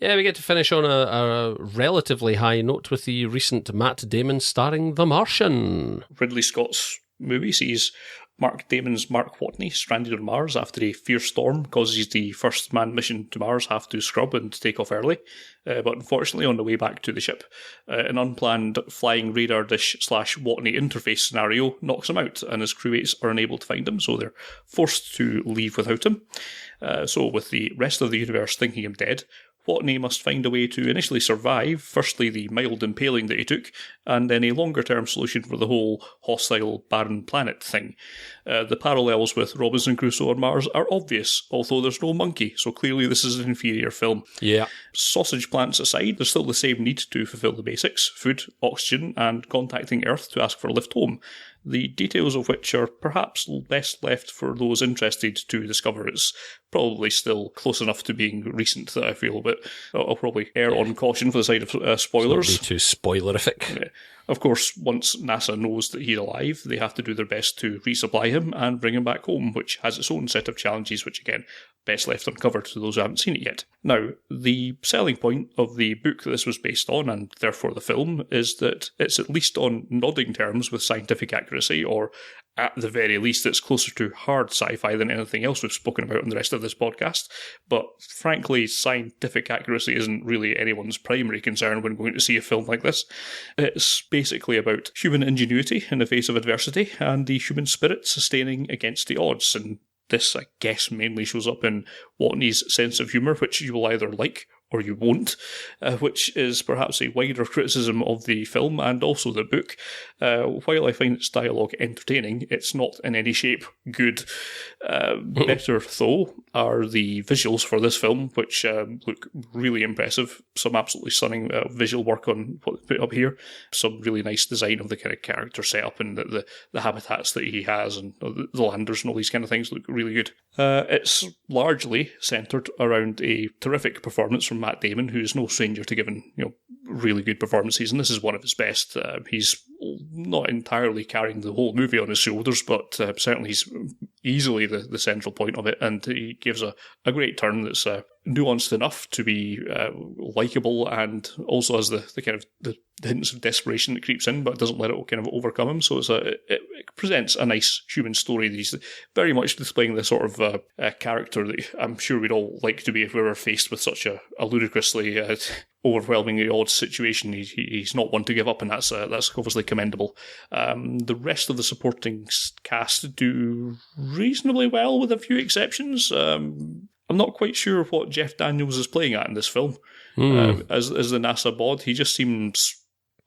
we get to finish on a relatively high note with the recent Matt Damon starring The Martian. Ridley Scott's movie sees Mark Damon's Mark Watney stranded on Mars after a fierce storm causes the first manned mission to Mars have to scrub and take off early. But unfortunately, on the way back to the ship, an unplanned flying radar dish / Watney interface scenario knocks him out, and his crewmates are unable to find him, so they're forced to leave without him. So with the rest of the universe thinking him dead, Watney must find a way to initially survive, firstly the mild impaling that he took, and then a longer-term solution for the whole hostile, barren planet thing. The parallels with Robinson Crusoe on Mars are obvious, although there's no monkey, so clearly this is an inferior film. Yeah. Sausage plants aside, there's still the same need to fulfill the basics: food, oxygen, and contacting Earth to ask for a lift home. The details of which are perhaps best left for those interested to discover. It's probably still close enough to being recent that I feel, but I'll probably err on caution for the side of spoilers. It's not be too spoilerific. Yeah. Of course, once NASA knows that he's alive, they have to do their best to resupply him and bring him back home, which has its own set of challenges, which again, best left uncovered to those who haven't seen it yet. Now, the selling point of the book that this was based on, and therefore the film, is that it's at least on nodding terms with scientific accuracy, or at the very least it's closer to hard sci-fi than anything else we've spoken about in the rest of this podcast. But frankly, scientific accuracy isn't really anyone's primary concern when going to see a film like this. It's basically about human ingenuity in the face of adversity, and the human spirit sustaining against the odds, and this, I guess, mainly shows up in Watney's sense of humour, which you will either like or you won't, which is perhaps a wider criticism of the film and also the book. While I find its dialogue entertaining, it's not in any shape good. Better, though, are the visuals for this film, which look really impressive. Some absolutely stunning visual work on what they put up here. Some really nice design of the kind of character setup and the habitats that he has, and the landers and all these kind of things look really good. It's largely centred around a terrific performance from Matt Damon, who's no stranger to giving really good performances, and this is one of his best. He's not entirely carrying the whole movie on his shoulders, but certainly he's easily the central point of it, and he gives a great turn that's nuanced enough to be likeable, and also has the kind of the hints of desperation that creeps in, but doesn't let it kind of overcome him. So it presents a nice human story that he's very much displaying the sort of character that I'm sure we'd all like to be if we were faced with such a ludicrously overwhelmingly odd situation. He's not one to give up, and that's obviously commendable. The rest of the supporting cast do reasonably well, with a few exceptions. I'm not quite sure what Jeff Daniels is playing at in this film. As the NASA bod, he just seems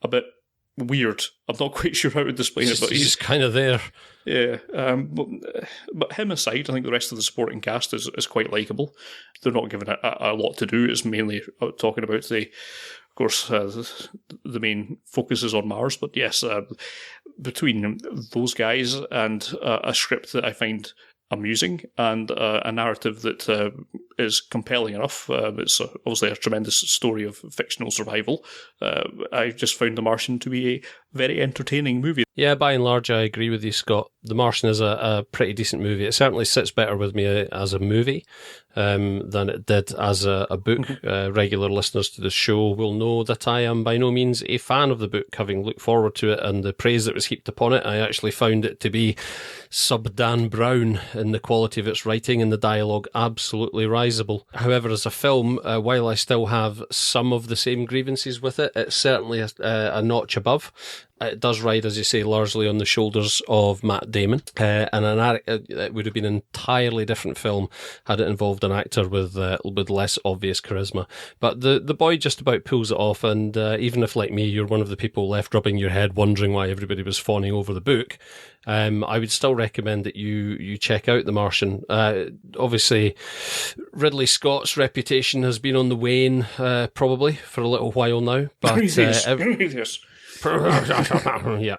a bit weird. I'm not quite sure how to explain it, but he's kind of there. Yeah, but him aside, I think the rest of the supporting cast is quite likeable. They're not given a lot to do. It's mainly talking about the main focus is on Mars. But yes, between those guys and a script that I find amusing and a narrative that is compelling enough. It's obviously a tremendous story of fictional survival. I just found The Martian to be a very entertaining movie. Yeah, by and large, I agree with you, Scott. The Martian is a pretty decent movie. It certainly sits better with me as a movie than it did as a book. Regular listeners to the show will know that I am by no means a fan of the book, having looked forward to it and the praise that was heaped upon it. I actually found it to be sub-Dan Brown in the quality of its writing and the dialogue absolutely risible. However, as a film, while I still have some of the same grievances with it, it's certainly a notch above. It does ride, as you say, largely on the shoulders of Matt Damon, and it would have been an entirely different film had it involved an actor with less obvious charisma. But the boy just about pulls it off, and even if, like me, you're one of the people left rubbing your head wondering why everybody was fawning over the book, I would still recommend that you check out The Martian. Obviously, Ridley Scott's reputation has been on the wane, probably, for a little while now. But yeah.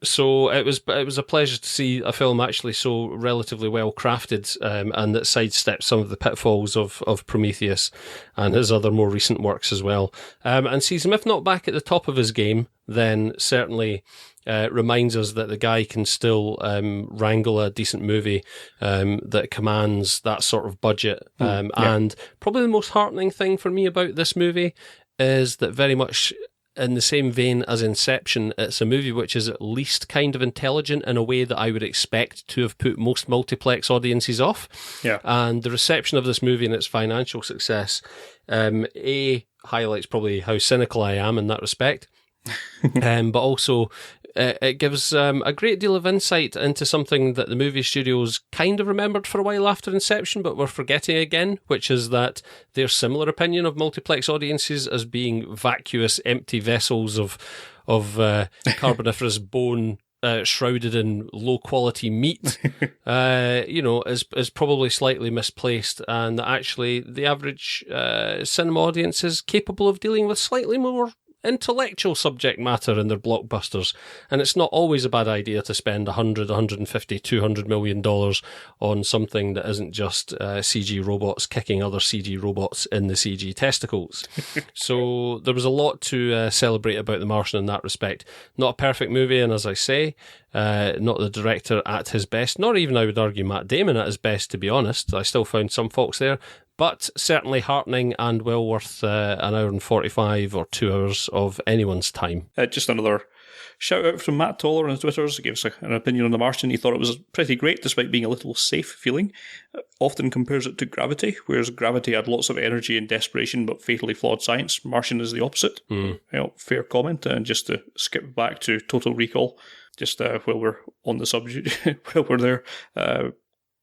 So it was a pleasure to see a film actually so relatively well crafted, and that sidestepped some of the pitfalls of Prometheus and his other more recent works as well. And sees him, if not back at the top of his game, then certainly reminds us that the guy can still wrangle a decent movie that commands that sort of budget. And probably the most heartening thing for me about this movie is that, very much in the same vein as Inception, it's a movie which is at least kind of intelligent in a way that I would expect to have put most multiplex audiences off. Yeah. And the reception of this movie and its financial success, highlights probably how cynical I am in that respect, but also it gives a great deal of insight into something that the movie studios kind of remembered for a while after Inception, but were forgetting again, which is that their similar opinion of multiplex audiences as being vacuous, empty vessels of carboniferous bone shrouded in low-quality meat, is probably slightly misplaced, and that actually the average cinema audience is capable of dealing with slightly more intellectual subject matter in their blockbusters, and it's not always a bad idea to spend $100, $150, $200 million on something that isn't just CG robots kicking other CG robots in the CG testicles. So there was a lot to celebrate about The Martian in that respect. Not a perfect movie, and as I say, not the director at his best, nor even, I would argue, Matt Damon at his best, to be honest. I still found some faults there, but certainly heartening and well worth an hour and 45 or 2 hours of anyone's time. Just another shout out from Matt Toller on his Twitters. He gave us an opinion on The Martian. He thought it was pretty great despite being a little safe feeling. Often compares it to Gravity, whereas Gravity had lots of energy and desperation but fatally flawed science. Martian is the opposite. Fair comment. And just to skip back to Total Recall, just while we're on the subject, while we're there,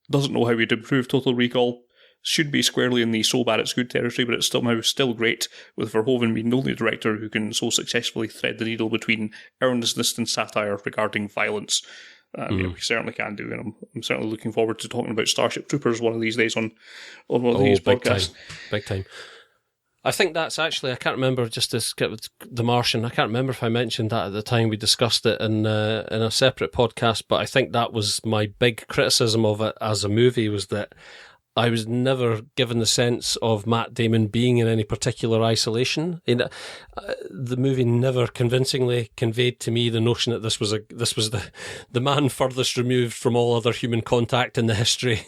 doesn't know how we'd improve Total Recall. Should be squarely in the so bad it's good territory, but it's somehow still great, with Verhoeven being the only director who can so successfully thread the needle between earnestness and satire regarding violence. We certainly can do, and I'm certainly looking forward to talking about Starship Troopers one of these days on one of these podcasts. Big time. I think that's actually, I can't remember, just to skip with The Martian, I can't remember if I mentioned that at the time we discussed it in a separate podcast, but I think that was my big criticism of it as a movie, was that I was never given the sense of Matt Damon being in any particular isolation. The movie never convincingly conveyed to me the notion that this was the man furthest removed from all other human contact in the history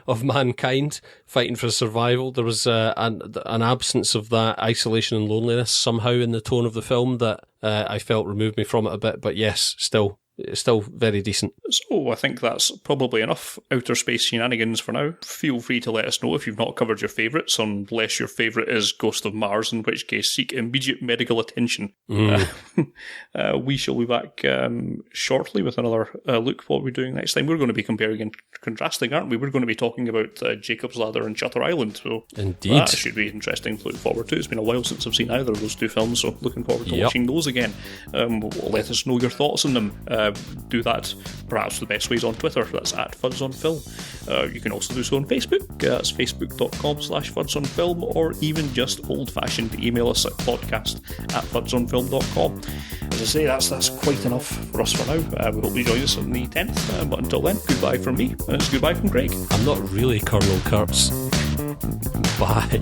of mankind, fighting for survival. There was an absence of that isolation and loneliness somehow in the tone of the film that I felt removed me from it a bit. But yes, still very decent. So I think that's probably enough outer space shenanigans for now. Feel free to let us know if you've not covered your favourites, unless your favourite is Ghost of Mars, in which case seek immediate medical attention. We shall be back shortly with another look what we're doing next time. We're going to be comparing and contrasting, aren't we? We're going to be talking about Jacob's Ladder and Shutter Island, so indeed, that should be interesting to look forward to. It's been a while since I've seen either of those two films, so looking forward to watching those again. Let us know your thoughts on them. Do that perhaps the best ways on Twitter. That's at Fuds on Film. You can also do so on Facebook. That's facebook.com/fudsonfilm, or even just old-fashioned email us at podcast@fudsonfilm.com. As I say, that's quite enough for us for now. We hope you join us on the 10th, but until then, goodbye from me, and it's goodbye from Craig. I'm not really Colonel Kurtz. Bye.